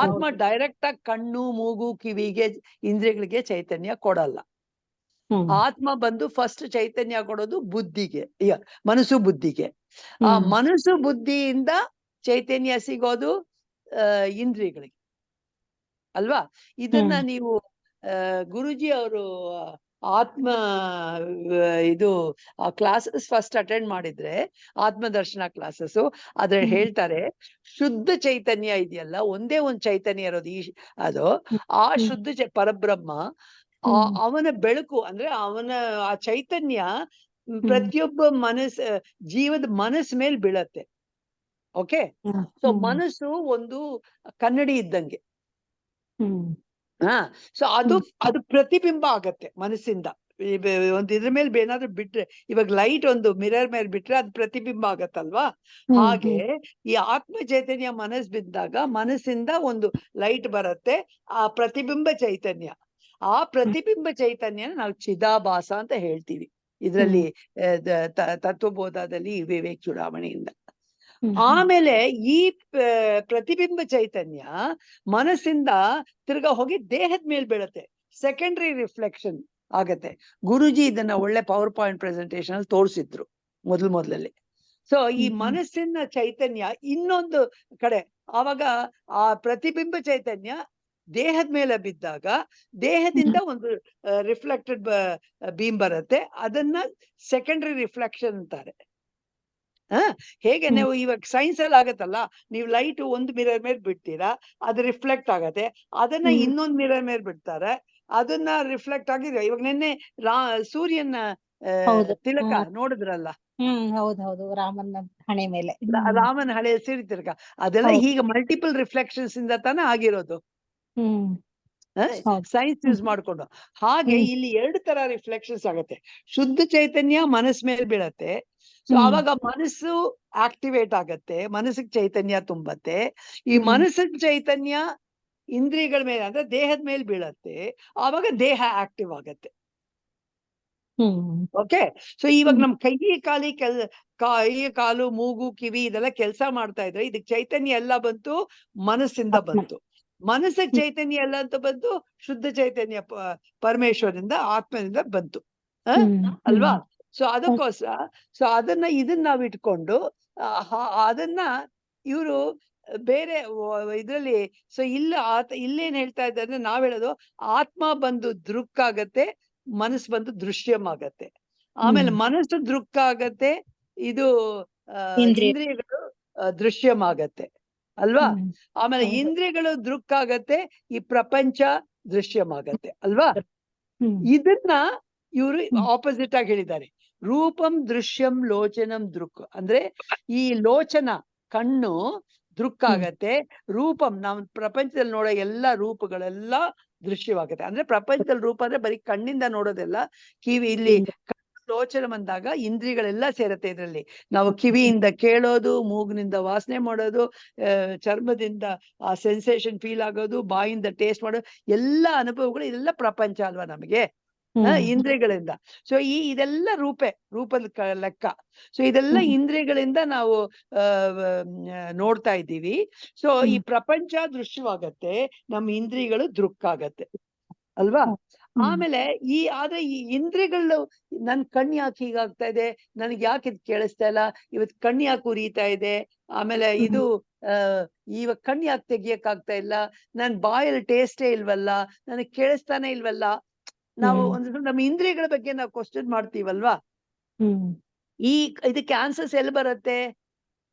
ಆತ್ಮ ಡೈರೆಕ್ಟ್ ಆಗಿ ಕಣ್ಣು, ಮೂಗು, ಕಿವಿಗೆ, ಇಂದ್ರಿಯಗಳಿಗೆ ಚೈತನ್ಯ ಕೊಡಲ್ಲ. ಆತ್ಮ ಬಂದು ಫಸ್ಟ್ ಚೈತನ್ಯ ಕೊಡೋದು ಬುದ್ಧಿಗೆ, ಮನಸ್ಸು, ಬುದ್ಧಿಗೆ. ಆ ಮನಸ್ಸು, ಬುದ್ಧಿಯಿಂದ ಚೈತನ್ಯ ಸಿಗೋದು ಇಂದ್ರಿಯಗಳಿಗೆ ಅಲ್ವಾ? ಇದನ್ನ ನೀವು ಗುರುಜಿ ಅವರು ಆತ್ಮ ಇದು ಕ್ಲಾಸಸ್ ಫಸ್ಟ್ ಅಟೆಂಡ್ ಮಾಡಿದ್ರೆ, ಆತ್ಮದರ್ಶನ ಕ್ಲಾಸಸ್, ಅದ್ರಲ್ಲಿ ಹೇಳ್ತಾರೆ, ಶುದ್ಧ ಚೈತನ್ಯ ಇದೆಯಲ್ಲ, ಒಂದೇ ಒಂದು ಚೈತನ್ಯ ಇರೋದು ಅದು ಆ ಶುದ್ಧ ಪರಬ್ರಹ್ಮ, ಅವನ ಬೆಳಕು ಅಂದ್ರೆ ಆ ಚೈತನ್ಯ ಪ್ರತಿಯೊಬ್ಬ ಜೀವದ ಮನಸ್ಸು ಮೇಲೆ ಬೀಳತ್ತೆ. ಓಕೆ? ಸೊ ಮನಸ್ಸು ಒಂದು ಕನ್ನಡಿ ಇದ್ದಂಗೆ. ಸೊ ಅದು ಪ್ರತಿಬಿಂಬ ಆಗತ್ತೆ ಮನಸ್ಸಿಂದ. ಒಂದು ಇದ್ರ ಮೇಲೆ ಏನಾದ್ರು ಬಿಟ್ರೆ, ಇವಾಗ ಲೈಟ್ ಒಂದು ಮಿರರ್ ಮೇಲೆ ಬಿಟ್ರೆ ಅದು ಪ್ರತಿಬಿಂಬ ಆಗತ್ತಲ್ವಾ? ಹಾಗೆ ಈ ಆತ್ಮ ಚೈತನ್ಯ ಬಿದ್ದಾಗ ಮನಸ್ಸಿಂದ ಒಂದು ಲೈಟ್ ಬರುತ್ತೆ, ಆ ಪ್ರತಿಬಿಂಬ ಚೈತನ್ಯ. ಆ ಪ್ರತಿಬಿಂಬ ಚೈತನ್ಯ ನಾವು ಚಿದಾಭಾಸ ಅಂತ ಹೇಳ್ತೀವಿ ಇದ್ರಲ್ಲಿ, ತತ್ವಬೋಧದಲ್ಲಿ ವಿವೇಕ್ ಚೂಡಾಮಣಿಯಿಂದ. ಆಮೇಲೆ ಈ ಪ್ರತಿಬಿಂಬ ಚೈತನ್ಯ ಮನಸ್ಸಿಂದ ತಿರ್ಗಾ ಹೋಗಿ ದೇಹದ ಮೇಲೆ ಬೀಳುತ್ತೆ, ಸೆಕೆಂಡರಿ ರಿಫ್ಲೆಕ್ಷನ್ ಆಗತ್ತೆ. ಗುರುಜಿ ಇದನ್ನ ಒಳ್ಳೆ ಪವರ್ ಪಾಯಿಂಟ್ ಪ್ರೆಸೆಂಟೇಶನ್ ಅಲ್ಲಿ ತೋರಿಸಿದ್ರು ಮೊದಲಲ್ಲಿ. ಸೊ ಈ ಮನಸ್ಸಿನ ಚೈತನ್ಯ ಇನ್ನೊಂದು ಕಡೆ, ಆವಾಗ ಆ ಪ್ರತಿಬಿಂಬ ಚೈತನ್ಯ ದೇಹದ ಮೇಲೆ ಬಿದ್ದಾಗ ದೇಹದಿಂದ ಒಂದು ರಿಫ್ಲೆಕ್ಟೆಡ್ ಬೀಮ್ ಬರುತ್ತೆ, ಅದನ್ನ ಸೆಕೆಂಡರಿ ರಿಫ್ಲೆಕ್ಷನ್ ಅಂತಾರೆ ಹೇಗೆ ಹ್ಮ್. ನೀವು ಇವಾಗ ಸೈನ್ಸ್ ಅಲ್ಲಿ ಆಗತ್ತಲ್ಲ, ನೀವು ಲೈಟ್ ಒಂದು ಮಿರರ್ ಮೇಲೆ ಬಿಡ್ತೀರಾ, ಅದು ರಿಫ್ಲೆಕ್ಟ್ ಆಗತ್ತೆ, ಅದನ್ನ ಹ್ಮ್. ಇನ್ನೊಂದ್ ಮಿರರ್ ಮೇಲೆ ಬಿಡ್ತಾರೆ, ಅದನ್ನ ರಿಫ್ಲೆಕ್ಟ್ ಆಗಿದೆ. ಇವಾಗ ನಿನ್ನೆ ಸೂರ್ಯನ ಹೌದು. ತಿಲಕ ನೋಡಿದ್ರಲ್ಲ, ಹೌದು ರಾಮನ ಹಣೆ ಮೇಲೆ. ರಾಮನ ಹಳೆ ಸೂರ್ಯ ತಿಲಕ, ಅದೆಲ್ಲ ಹೌದು. ಹೀಗೆ ಮಲ್ಟಿಪಲ್ ರಿಫ್ಲೆಕ್ಷನ್ಸ್ ಇಂದ ತಾನೇ ಆಗಿರೋದು, ಹ್ಮ್ ಹೌದು. ಸೈನ್ಸ್ ಯೂಸ್ ಮಾಡ್ಕೊಂಡು. ಹಾಗೆ ಇಲ್ಲಿ 2 ತರ ರಿಫ್ಲೆಕ್ಷನ್ಸ್ ಆಗತ್ತೆ. ಶುದ್ಧ ಚೈತನ್ಯ ಮನಸ್ ಮೇಲೆ ಬೀಳತ್ತೆ, ಸೊ ಅವಾಗ ಮನಸ್ಸು ಆಕ್ಟಿವೇಟ್ ಆಗತ್ತೆ, ಮನಸ್ಸಿಗೆ ಚೈತನ್ಯ ತುಂಬತ್ತೆ. ಈ ಮನಸ್ಸಿನ ಚೈತನ್ಯ ಇಂದ್ರಿಯಗಳ ಮೇಲೆ ಅಂದ್ರೆ ದೇಹದ ಮೇಲೆ ಬೀಳತ್ತೆ, ಆವಾಗ ದೇಹ ಆಕ್ಟಿವ್ ಆಗತ್ತೆ. ಓಕೆ, ಸೊ ಇವಾಗ ನಮ್ ಕೈ ಕಾಲು ಮೂಗು ಕಿವಿ ಇದೆಲ್ಲ ಕೆಲಸ ಮಾಡ್ತಾ ಇದ್ರೆ ಇದಕ್ ಚೈತನ್ಯ ಎಲ್ಲ ಬಂತು ಮನಸ್ಸಿಂದ ಬಂತು. ಮನಸ್ಸಿಗೆ ಚೈತನ್ಯ ಎಲ್ಲ ಅಂತ ಬಂತು ಶುದ್ಧ ಚೈತನ್ಯ ಪರಮೇಶ್ವರದಿಂದ ಆತ್ಮದಿಂದ ಬಂತು, ಅಲ್ವಾ? ಸೊ ಅದಕ್ಕೋಸ್ಕರ ಇದನ್ನ ನಾವ್ ಇಟ್ಕೊಂಡು ಅದನ್ನ ಇವರು ಬೇರೆ ಇದ್ರಲ್ಲಿ, ಸೊ ಇಲ್ಲೇನ್ ಹೇಳ್ತಾ ಇದ್ದಾರೆ ಅಂದ್ರೆ, ನಾವ್ ಹೇಳೋದು ಆತ್ಮ ಬಂದು ದೃಕ್ ಆಗತ್ತೆ, ಮನಸ್ಸು ಬಂದು ದೃಶ್ಯಂ ಆಗತ್ತೆ. ಆಮೇಲೆ ಮನಸ್ಸು ದೃಕ್ ಆಗತ್ತೆ, ಇದು ಇಂದ್ರಿಯಗಳು ದೃಶ್ಯಂ ಆಗತ್ತೆ, ಅಲ್ವಾ? ಆಮೇಲೆ ಇಂದ್ರಿಯಗಳು ದೃಕ್ ಆಗತ್ತೆ, ಈ ಪ್ರಪಂಚ ದೃಶ್ಯಂ ಆಗತ್ತೆ, ಅಲ್ವಾ? ಇದನ್ನ ಇವರು ಆಪೋಸಿಟ್ ಆಗಿ ಹೇಳಿದ್ದಾರೆ. ರೂಪಂ ದೃಶ್ಯಂ ಲೋಚನಂ ದೃಕ್ ಅಂದ್ರೆ ಈ ಲೋಚನ ಕಣ್ಣು ದೃಕ್ ಆಗತ್ತೆ, ರೂಪಂ ನಾವು ಪ್ರಪಂಚದಲ್ಲಿ ನೋಡೋ ಎಲ್ಲಾ ರೂಪಗಳೆಲ್ಲ ದೃಶ್ಯವಾಗುತ್ತೆ. ಅಂದ್ರೆ ಪ್ರಪಂಚದಲ್ಲಿ ರೂಪ ಅಂದ್ರೆ ಬರೀ ಕಣ್ಣಿಂದ ನೋಡೋದೆಲ್ಲ, ಕಿವಿ ಇಲ್ಲಿ ಲೋಚನ ಬಂದಾಗ ಇಂದ್ರಿಯಗಳೆಲ್ಲ ಸೇರತ್ತೆ ಇದ್ರಲ್ಲಿ. ನಾವು ಕಿವಿಯಿಂದ ಕೇಳೋದು, ಮೂಗಿನಿಂದ ವಾಸನೆ ಮಾಡೋದು, ಚರ್ಮದಿಂದ ಆ ಸೆನ್ಸೇಷನ್ ಫೀಲ್ ಆಗೋದು, ಬಾಯಿಂದ ಟೇಸ್ಟ್ ಮಾಡೋದು, ಎಲ್ಲ ಅನುಭವಗಳು ಇದೆಲ್ಲ ಪ್ರಪಂಚ ಅಲ್ವಾ ನಮಗೆ, ಇಂದ್ರಿಯಗಳಿಂದ. ಸೊ ಇದೆಲ್ಲ ರೂಪದ ಲೆಕ್ಕ. ಸೊ ಇದೆಲ್ಲ ಇಂದ್ರಿಯಗಳಿಂದ ನಾವು ನೋಡ್ತಾ ಇದ್ದೀವಿ. ಸೊ ಈ ಪ್ರಪಂಚ ದೃಶ್ಯವಾಗತ್ತೆ, ನಮ್ಮ ಇಂದ್ರಿಯಗಳು ದೃಕ್ ಆಗತ್ತೆ, ಅಲ್ವಾ? ಆಮೇಲೆ ಆದ್ರೆ ಈ ಇಂದ್ರಿಯಗಳು, ನನ್ ಕಣ್ಣು ಯಾಕೆ ಹೀಗಾಗ್ತಾ ಇದೆ, ನನ್ಗೆ ಯಾಕೆ ಇದು ಕೇಳಿಸ್ತಾ ಇಲ್ಲ, ಇವತ್ ಕಣ್ಣು ಯಾಕೆ ಉರಿತಾ ಇದೆ, ಆಮೇಲೆ ಇದು ಇವಾಗ ಕಣ್ಣು ಯಾಕೆ ತೆಗಿಯಕ್ ಆಗ್ತಾ ಇಲ್ಲ, ನನ್ ಬಾಯಲ್ಲಿ ಟೇಸ್ಟೇ ಇಲ್ವಲ್ಲ, ನನಗ್ ಕೇಳಿಸ್ತಾನೆ ಇಲ್ವಲ್ಲ. ನಾವು ನಮ್ಮ ಇಂದ್ರಿಯಗಳ ಬಗ್ಗೆ ನಾವು ಕ್ವಶನ್ ಮಾಡ್ತೀವಲ್ವಾ? ಇದಕ್ಕೆ ಆನ್ಸರ್ಸ್ ಎಲ್ಲಿ ಬರುತ್ತೆ?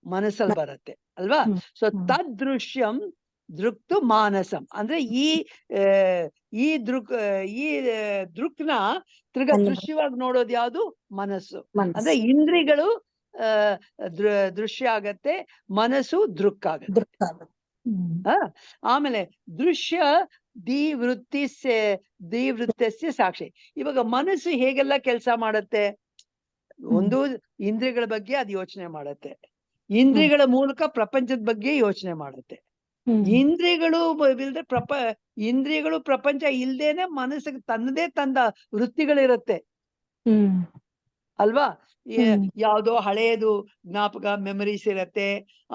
ಮನಸ್ಸಲ್ಲಿ ಬರುತ್ತೆ, ಅಲ್ವಾ? ಸೊ ತದೃಶ್ಯಂ ದೃಕ್ತು ಮಾನಸಂ ಅಂದ್ರೆ ಈ ದೃಕ್ನ ತಿರ್ಗಾ ದೃಶ್ಯವಾಗಿ ನೋಡೋದು ಯಾವುದು? ಮನಸ್ಸು. ಅಂದ್ರೆ ಇಂದ್ರಿಯಗಳು ದೃಶ್ಯ ಆಗತ್ತೆ, ಮನಸ್ಸು ದೃಕ್ ಆಗತ್ತೆ. ಆಮೇಲೆ ದೃಶ್ಯ ದಿವೃತ್ತಸ್ಯ ಸಾಕ್ಷಿ. ಇವಾಗ ಮನಸ್ಸು ಹೇಗೆಲ್ಲ ಕೆಲಸ ಮಾಡತ್ತೆ? ಒಂದು ಇಂದ್ರಿಯಗಳ ಬಗ್ಗೆ ಅದು ಯೋಚನೆ ಮಾಡತ್ತೆ, ಇಂದ್ರಿಯಗಳ ಮೂಲಕ ಪ್ರಪಂಚದ ಬಗ್ಗೆ ಯೋಚನೆ ಮಾಡುತ್ತೆ. ಇಂದ್ರಿಯಗಳು ಇಂದ್ರಿಯಗಳು ಪ್ರಪಂಚ ಇಲ್ದೇನೆ ಮನಸ್ಸಿಗೆ ತನ್ನದೇ ತಂದ ವೃತ್ತಿಗಳಿರತ್ತೆ, ಅಲ್ವಾ? ಯಾವ್ದೋ ಹಳೆಯದು ಜ್ಞಾಪಕ ಮೆಮರೀಸ್ ಇರತ್ತೆ,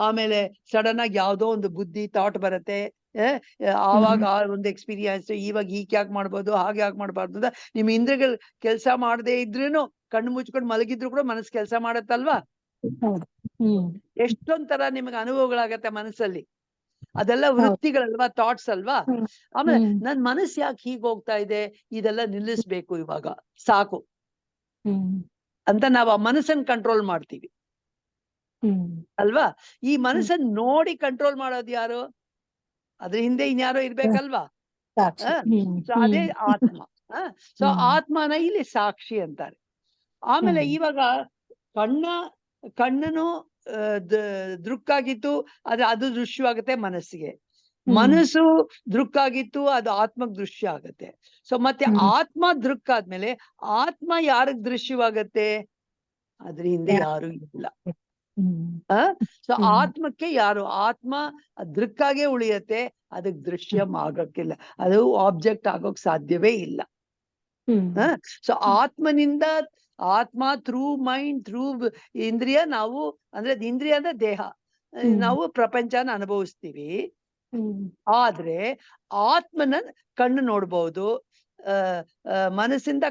ಆಮೇಲೆ ಸಡನ್ ಆಗಿ ಯಾವ್ದೋ ಒಂದು ಬುದ್ಧಿ ಥಾಟ್ ಬರತ್ತೆ, ಆವಾಗ ಆ ಒಂದು ಎಕ್ಸ್ಪೀರಿಯನ್ಸ್, ಇವಾಗ ಹೀಗೆ ಯಾಕೆ ಮಾಡ್ಬೋದು, ಹಾಗೆ ಯಾಕೆ ಮಾಡ್ಬಾರ್ದು ಅಂತ. ನಿಮ್ ಇಂದ್ರಿಯಗಳು ಕೆಲಸ ಮಾಡದೇ ಇದ್ರೇನು, ಕಣ್ಣು ಮುಚ್ಕೊಂಡು ಮಲಗಿದ್ರು ಕೂಡ ಮನಸ್ಸು ಕೆಲಸ ಮಾಡತ್ತಲ್ವಾ? ಎಷ್ಟೊಂದ್ ತರ ನಿಮ್ಗೆ ಅನುಭವಗಳಾಗತ್ತೆ ಮನಸ್ಸಲ್ಲಿ, ಅದೆಲ್ಲ ವೃತ್ತಿಗಳಲ್ವಾ, ಥಾಟ್ಸ್ ಅಲ್ವಾ? ಆಮೇಲೆ ನನ್ ಮನಸ್ಸು ಯಾಕೆ ಹೀಗ್ ಹೋಗ್ತಾ ಇದೆ, ಇದೆಲ್ಲ ನಿಲ್ಲಿಸ್ಬೇಕು, ಇವಾಗ ಸಾಕು ಅಂತ ನಾವು ಆ ಮನಸ್ಸನ್ನ ಕಂಟ್ರೋಲ್ ಮಾಡ್ತೀವಿ, ಅಲ್ವಾ? ಈ ಮನಸ್ಸನ್ನ ನೋಡಿ ಕಂಟ್ರೋಲ್ ಮಾಡೋದು ಯಾರು? ಅದ್ರ ಹಿಂದೆ ಇನ್ಯಾರೋ ಇರ್ಬೇಕಲ್ವಾ? ಸೊ ಅದೇ ಆತ್ಮ. ಸೊ ಆತ್ಮನ ಇಲ್ಲಿ ಸಾಕ್ಷಿ ಅಂತಾರೆ. ಆಮೇಲೆ ಇವಾಗ ಕಣ್ಣನು ದೃಕ್ಕಾಗಿತ್ತು, ಅದು ದೃಶ್ಯವಾಗುತ್ತೆ ಮನಸ್ಸಿಗೆ. ಮನಸ್ಸು ದೃಕ್ಕಾಗಿತ್ತು, ಅದು ಆತ್ಮಕ್ ದೃಶ್ಯ ಆಗತ್ತೆ. ಸೊ ಮತ್ತೆ ಆತ್ಮ ದೃಕ್ ಆದ್ಮೇಲೆ ಆತ್ಮ ಯಾರಿಗ್ ದೃಶ್ಯವಾಗತ್ತೆ? ಅದ್ರ ಹಿಂದೆ ಯಾರು ಇಲ್ಲ. ಸೊ ಆತ್ಮಕ್ಕೆ ಯಾರು? ಆತ್ಮ ದೃಕ್ಕಾಗೆ ಉಳಿಯತ್ತೆ, ಅದಕ್ ದೃಶ್ಯ ಆಗಕ್ಕಿಲ್ಲ, ಅದು ಆಬ್ಜೆಕ್ಟ್ ಆಗೋಕ್ ಸಾಧ್ಯವೇ ಇಲ್ಲ. ಸೊ ಆತ್ಮನಿಂದ, ಆತ್ಮ ಥ್ರೂ ಮೈಂಡ್, ಥ್ರೂ ಇಂದ್ರಿಯ, ನಾವು ಅಂದ್ರೆ ಇಂದ್ರಿಯ ಅಂದ್ರೆ ದೇಹ, ನಾವು ಪ್ರಪಂಚನ ಅನುಭವಿಸ್ತೀವಿ. ಆದ್ರೆ ಆತ್ಮನ ಕಣ್ಣು ನೋಡ್ಬಹುದು, ಮನಸ್ಸಿಂದ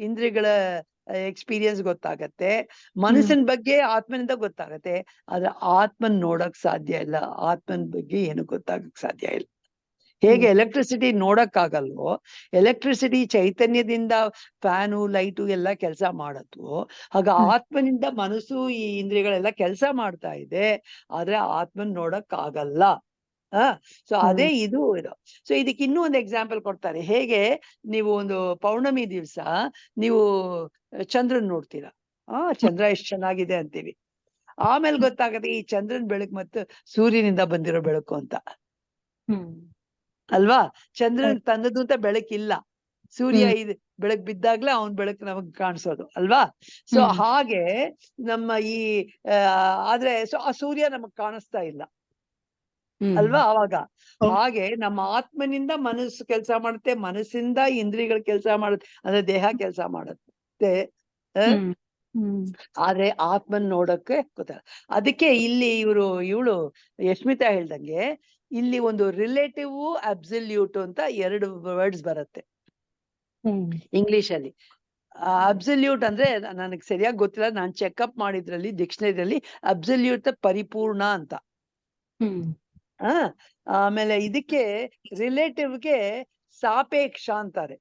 ಇಂದ್ರಿಯಗಳ ಎಕ್ಸ್ಪೀರಿಯನ್ಸ್ ಗೊತ್ತಾಗತ್ತೆ, ಮನಸ್ಸಿನ ಬಗ್ಗೆ ಆತ್ಮನಿಂದ ಗೊತ್ತಾಗತ್ತೆ. ಆದ್ರೆ ಆತ್ಮನ್ ನೋಡಕ್ ಸಾಧ್ಯ ಇಲ್ಲ, ಆತ್ಮನ ಬಗ್ಗೆ ಏನು ಗೊತ್ತಾಗಕ್ ಸಾಧ್ಯ ಇಲ್ಲ. ಹೇಗೆ ಎಲೆಕ್ಟ್ರಿಸಿಟಿ ನೋಡಕ್ಕಾಗಲ್ವೋ, ಎಲೆಕ್ಟ್ರಿಸಿಟಿ ಚೈತನ್ಯದಿಂದ ಫ್ಯಾನು ಲೈಟು ಎಲ್ಲ ಕೆಲಸ ಮಾಡತ್ವೋ, ಹಾಗ ಆತ್ಮನಿಂದ ಮನಸ್ಸು ಈ ಇಂದ್ರಿಯಗಳೆಲ್ಲ ಕೆಲಸ ಮಾಡ್ತಾ ಇದೆ, ಆದ್ರೆ ಆತ್ಮನ್ ನೋಡಕ್ ಆಗಲ್ಲ. ಸೊ ಅದೇ ಇದು. ಸೊ ಇದಕ್ಕೆ ಇನ್ನೂ ಒಂದು ಎಕ್ಸಾಂಪಲ್ ಕೊಡ್ತಾರೆ. ಹೇಗೆ ನೀವು ಒಂದು ಪೌರ್ಣಮಿ ದಿವ್ಸ ನೀವು ಚಂದ್ರನ್ ನೋಡ್ತೀರಾ, ಚಂದ್ರ ಎಷ್ಟ್ ಚೆನ್ನಾಗಿದೆ ಅಂತೀವಿ. ಆಮೇಲೆ ಗೊತ್ತಾಗತ್ತೆ ಈ ಚಂದ್ರನ್ ಬೆಳಕು ಮತ್ತು ಸೂರ್ಯನಿಂದ ಬಂದಿರೋ ಬೆಳಕು ಅಂತ, ಅಲ್ವಾ? ಚಂದ್ರನ್ ತನ್ನದು ಅಂತ ಬೆಳಕಿಲ್ಲ, ಸೂರ್ಯ ಇದು ಬೆಳಕ್ ಬಿದ್ದಾಗ್ಲೇ ಅವನ್ ಬೆಳಕು ನಮಗ್ ಕಾಣಿಸೋದು, ಅಲ್ವಾ? ಸೊ ಹಾಗೆ ನಮ್ಮ ಈ ಆದ್ರೆ ಸೊ ಆ ಸೂರ್ಯ ನಮಗ್ ಕಾಣಿಸ್ತಾ ಇಲ್ಲ, ಅಲ್ವಾ? ಅವಾಗ ಹಾಗೆ ನಮ್ಮ ಆತ್ಮನಿಂದ ಮನಸ್ಸು ಕೆಲಸ ಮಾಡುತ್ತೆ, ಮನಸ್ಸಿಂದ ಇಂದ್ರಿಯಗಳು ಕೆಲಸ ಮಾಡುತ್ತೆ, ಅಂದ್ರೆ ದೇಹ ಕೆಲಸ ಮಾಡುತ್ತೆ. ಆದ್ರೆ ಆತ್ಮನ್ ನೋಡಕ್ಕೆ ಗೊತ್ತಾಗ. ಅದಕ್ಕೆ ಇಲ್ಲಿ ಇವಳು ಯಶ್ಮಿತಾ ಹೇಳ್ದಂಗೆ ಇಲ್ಲಿ ಒಂದು ರಿಲೇಟಿವ್ ಅಬ್ಸಲ್ಯೂಟ್ ಅಂತ 2 ವರ್ಡ್ಸ್ ಬರುತ್ತೆ ಇಂಗ್ಲಿಷ್ ಅಲ್ಲಿ. ಅಬ್ಸಲ್ಯೂಟ್ ಅಂದ್ರೆ ನನಗೆ ಸರಿಯಾಗಿ ಗೊತ್ತಿಲ್ಲ, ನಾನು ಚೆಕ್ಅಪ್ ಮಾಡಿದ್ರಲ್ಲಿ ಡಿಕ್ಷನರಿಯಲ್ಲಿ ಅಬ್ಸಲ್ಯೂಟ್ ಪರಿಪೂರ್ಣ ಅಂತ. ಆಮೇಲೆ ಇದಕ್ಕೆ ರಿಲೇಟಿವ್ಗೆ ಸಾಪೇಕ್ಷ ಅಂತಾರೆ.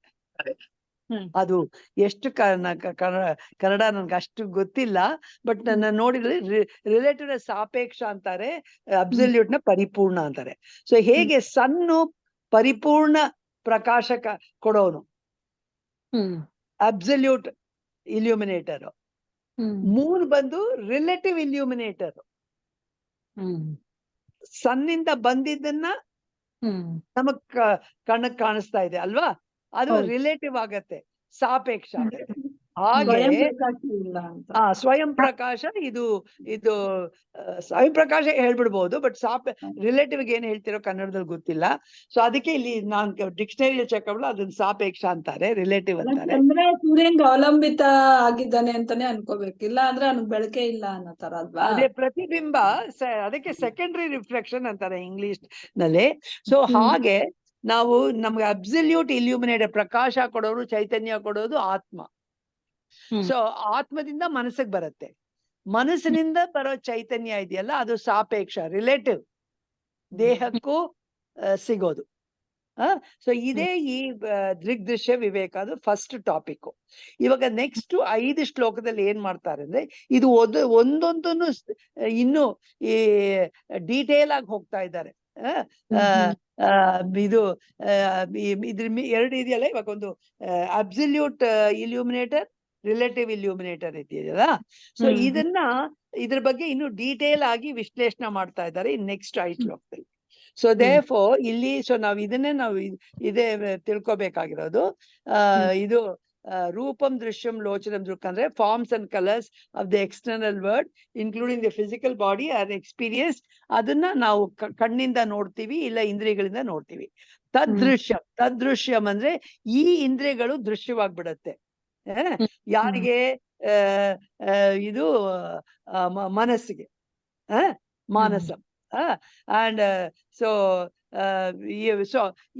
ಅದು ಎಷ್ಟು ಕನ್ನಡ ನನ್ಗೆ ಅಷ್ಟು ಗೊತ್ತಿಲ್ಲ, ಬಟ್ ನನ್ನ ನೋಡಿದ್ರೆ ರಿಲೇಟಿವ್ ಸಾಪೇಕ್ಷ ಅಂತಾರೆ, ಅಬ್ಸಲ್ಯೂಟ್ ನ ಪರಿಪೂರ್ಣ ಅಂತಾರೆ. ಸೊ ಹೇಗೆ ಸನ್ನು ಪರಿಪೂರ್ಣ ಪ್ರಕಾಶ ಕೊಡೋನು ಅಬ್ಸಲ್ಯೂಟ್ ಇಲ್ಯೂಮಿನೇಟರ್, ಮೂನ್ ಬಂದು ರಿಲೇಟಿವ್ ಇಲ್ಯೂಮಿನೇಟರ್. ಸನ್ನಿಂದ ಬಂದಿದ್ದನ್ನ ನಮಗ್ ಕಣ್ಣಕ್ ಕಾಣಿಸ್ತಾ ಇದೆ, ಅಲ್ವಾ? ಅದು ರಿಲೇಟಿವ್ ಆಗತ್ತೆ, ಸಾಪೇಕ್ಷ ಆಗತ್ತೆ. ಹಾಗೆ ಸ್ವಯಂ ಪ್ರಕಾಶ ಇದು ಸ್ವಯಂ ಪ್ರಕಾಶ ಹೇಳ್ಬಿಡ್ಬೋದು, ಬಟ್ ರಿಲೇಟಿವ್ ಏನ್ ಹೇಳ್ತಿರೋ ಕನ್ನಡದಲ್ಲಿ ಗೊತ್ತಿಲ್ಲ. ಸೊ ಅದಕ್ಕೆ ಇಲ್ಲಿ ನಾನ್ ಡಿಕ್ಷನರಿ ಚೆಕ್ಅಪ್ ಅದನ್ನ ಸಾಪೇಕ್ಷ ಅಂತಾರೆ, ರಿಲೇಟಿವ್ ಅಂತಾರೆ. ಅಂದ್ರೆ ಸೂರ್ಯಂಗ್ ಅವಲಂಬಿತ ಆಗಿದ್ದಾನೆ ಅಂತಾನೆ ಅನ್ಕೋಬೇಕಿಲ್ಲ, ಅಂದ್ರೆ ಅವ್ನಿಗೆ ಬೆಳಕೆ ಇಲ್ಲ ಅನ್ನೋ ತರ ಅಲ್ವಾ? ಅದೇ ಪ್ರತಿಬಿಂಬ, ಅದಕ್ಕೆ ಸೆಕೆಂಡರಿ ರಿಫ್ಲೆಕ್ಷನ್ ಅಂತಾರೆ ಇಂಗ್ಲಿಷ್ ನಲ್ಲಿ. ಸೊ ಹಾಗೆ ನಾವು ನಮ್ಗೆ ಅಬ್ಸಲ್ಯೂಟ್ ಇಲ್ಯೂಮಿನೇಟರ್ ಪ್ರಕಾಶ ಕೊಡೋರು, ಚೈತನ್ಯ ಕೊಡೋದು ಆತ್ಮ. ಸೊ ಆತ್ಮದಿಂದ ಮನಸ್ಸಿಗೆ ಬರುತ್ತೆ, ಮನಸ್ಸಿನಿಂದ ಬರೋ ಚೈತನ್ಯ ಇದೆಯಲ್ಲ ಅದು ಸಾಪೇಕ್ಷ, ರಿಲೇಟಿವ್, ದೇಹಕ್ಕೂ ಸಿಗೋದು. ಸೊ ಇದೇ ಈ ದೃಗ್ದೃಶ್ಯ ವಿವೇಕ, ಅದು ಫಸ್ಟ್ ಟಾಪಿಕ್. ಇವಾಗ ನೆಕ್ಸ್ಟ್ 5 ಶ್ಲೋಕದಲ್ಲಿ ಏನ್ ಮಾಡ್ತಾರೆ ಅಂದ್ರೆ ಇದು ಒಂದೊಂದನ್ನು ಇನ್ನು ಈ ಡೀಟೇಲ್ ಆಗಿ ಹೋಗ್ತಾ ಇದ್ದಾರೆ. ಇದು ಇದ್ರ 2 ಇದೆಯಲ್ಲ, ಇವಾಗ ಒಂದು ಅಬ್ಸಲ್ಯೂಟ್ ಇಲ್ಯೂಮಿನೇಟರ್, ರಿಲೇಟಿವ್ ಇಲ್ಯೂಮಿನೇಟರ್ ಇದೆಯಲ್ಲ. ಸೊ ಇದ್ರ ಬಗ್ಗೆ ಇನ್ನು ಡೀಟೇಲ್ ಆಗಿ ವಿಶ್ಲೇಷಣೆ ಮಾಡ್ತಾ ಇದ್ದಾರೆ ನೆಕ್ಸ್ಟ್ 5 ಶ್ಲೋಕದಲ್ಲಿ. ಸೊ therefore ಇಲ್ಲಿ ನಾವು ಇದೇ ತಿಳ್ಕೊಬೇಕಾಗಿರೋದು. ಇದು ರೂಪಂ ದೃಶ್ಯಂ ಲೋಚನಂ ದೃಕ್ ಅಂದ್ರೆ forms and colours of the external world including the physical body are experience. ಅದನ್ನ ನಾವು ಕಣ್ಣಿಂದ ನೋಡ್ತೀವಿ, ಇಲ್ಲ ಇಂದ್ರಿಯಗಳಿಂದ ನೋಡ್ತೀವಿ. ತದೃಶ್ಯಂ ಅಂದ್ರೆ ಈ ಇಂದ್ರಿಯಗಳು ದೃಶ್ಯವಾಗ್ಬಿಡತ್ತೆ. ಯಾರಿಗೆ? ಇದು ಮನಸ್ಸಿಗೆ, ಮಾನಸಂ. ಅಂಡ್ ಸೊ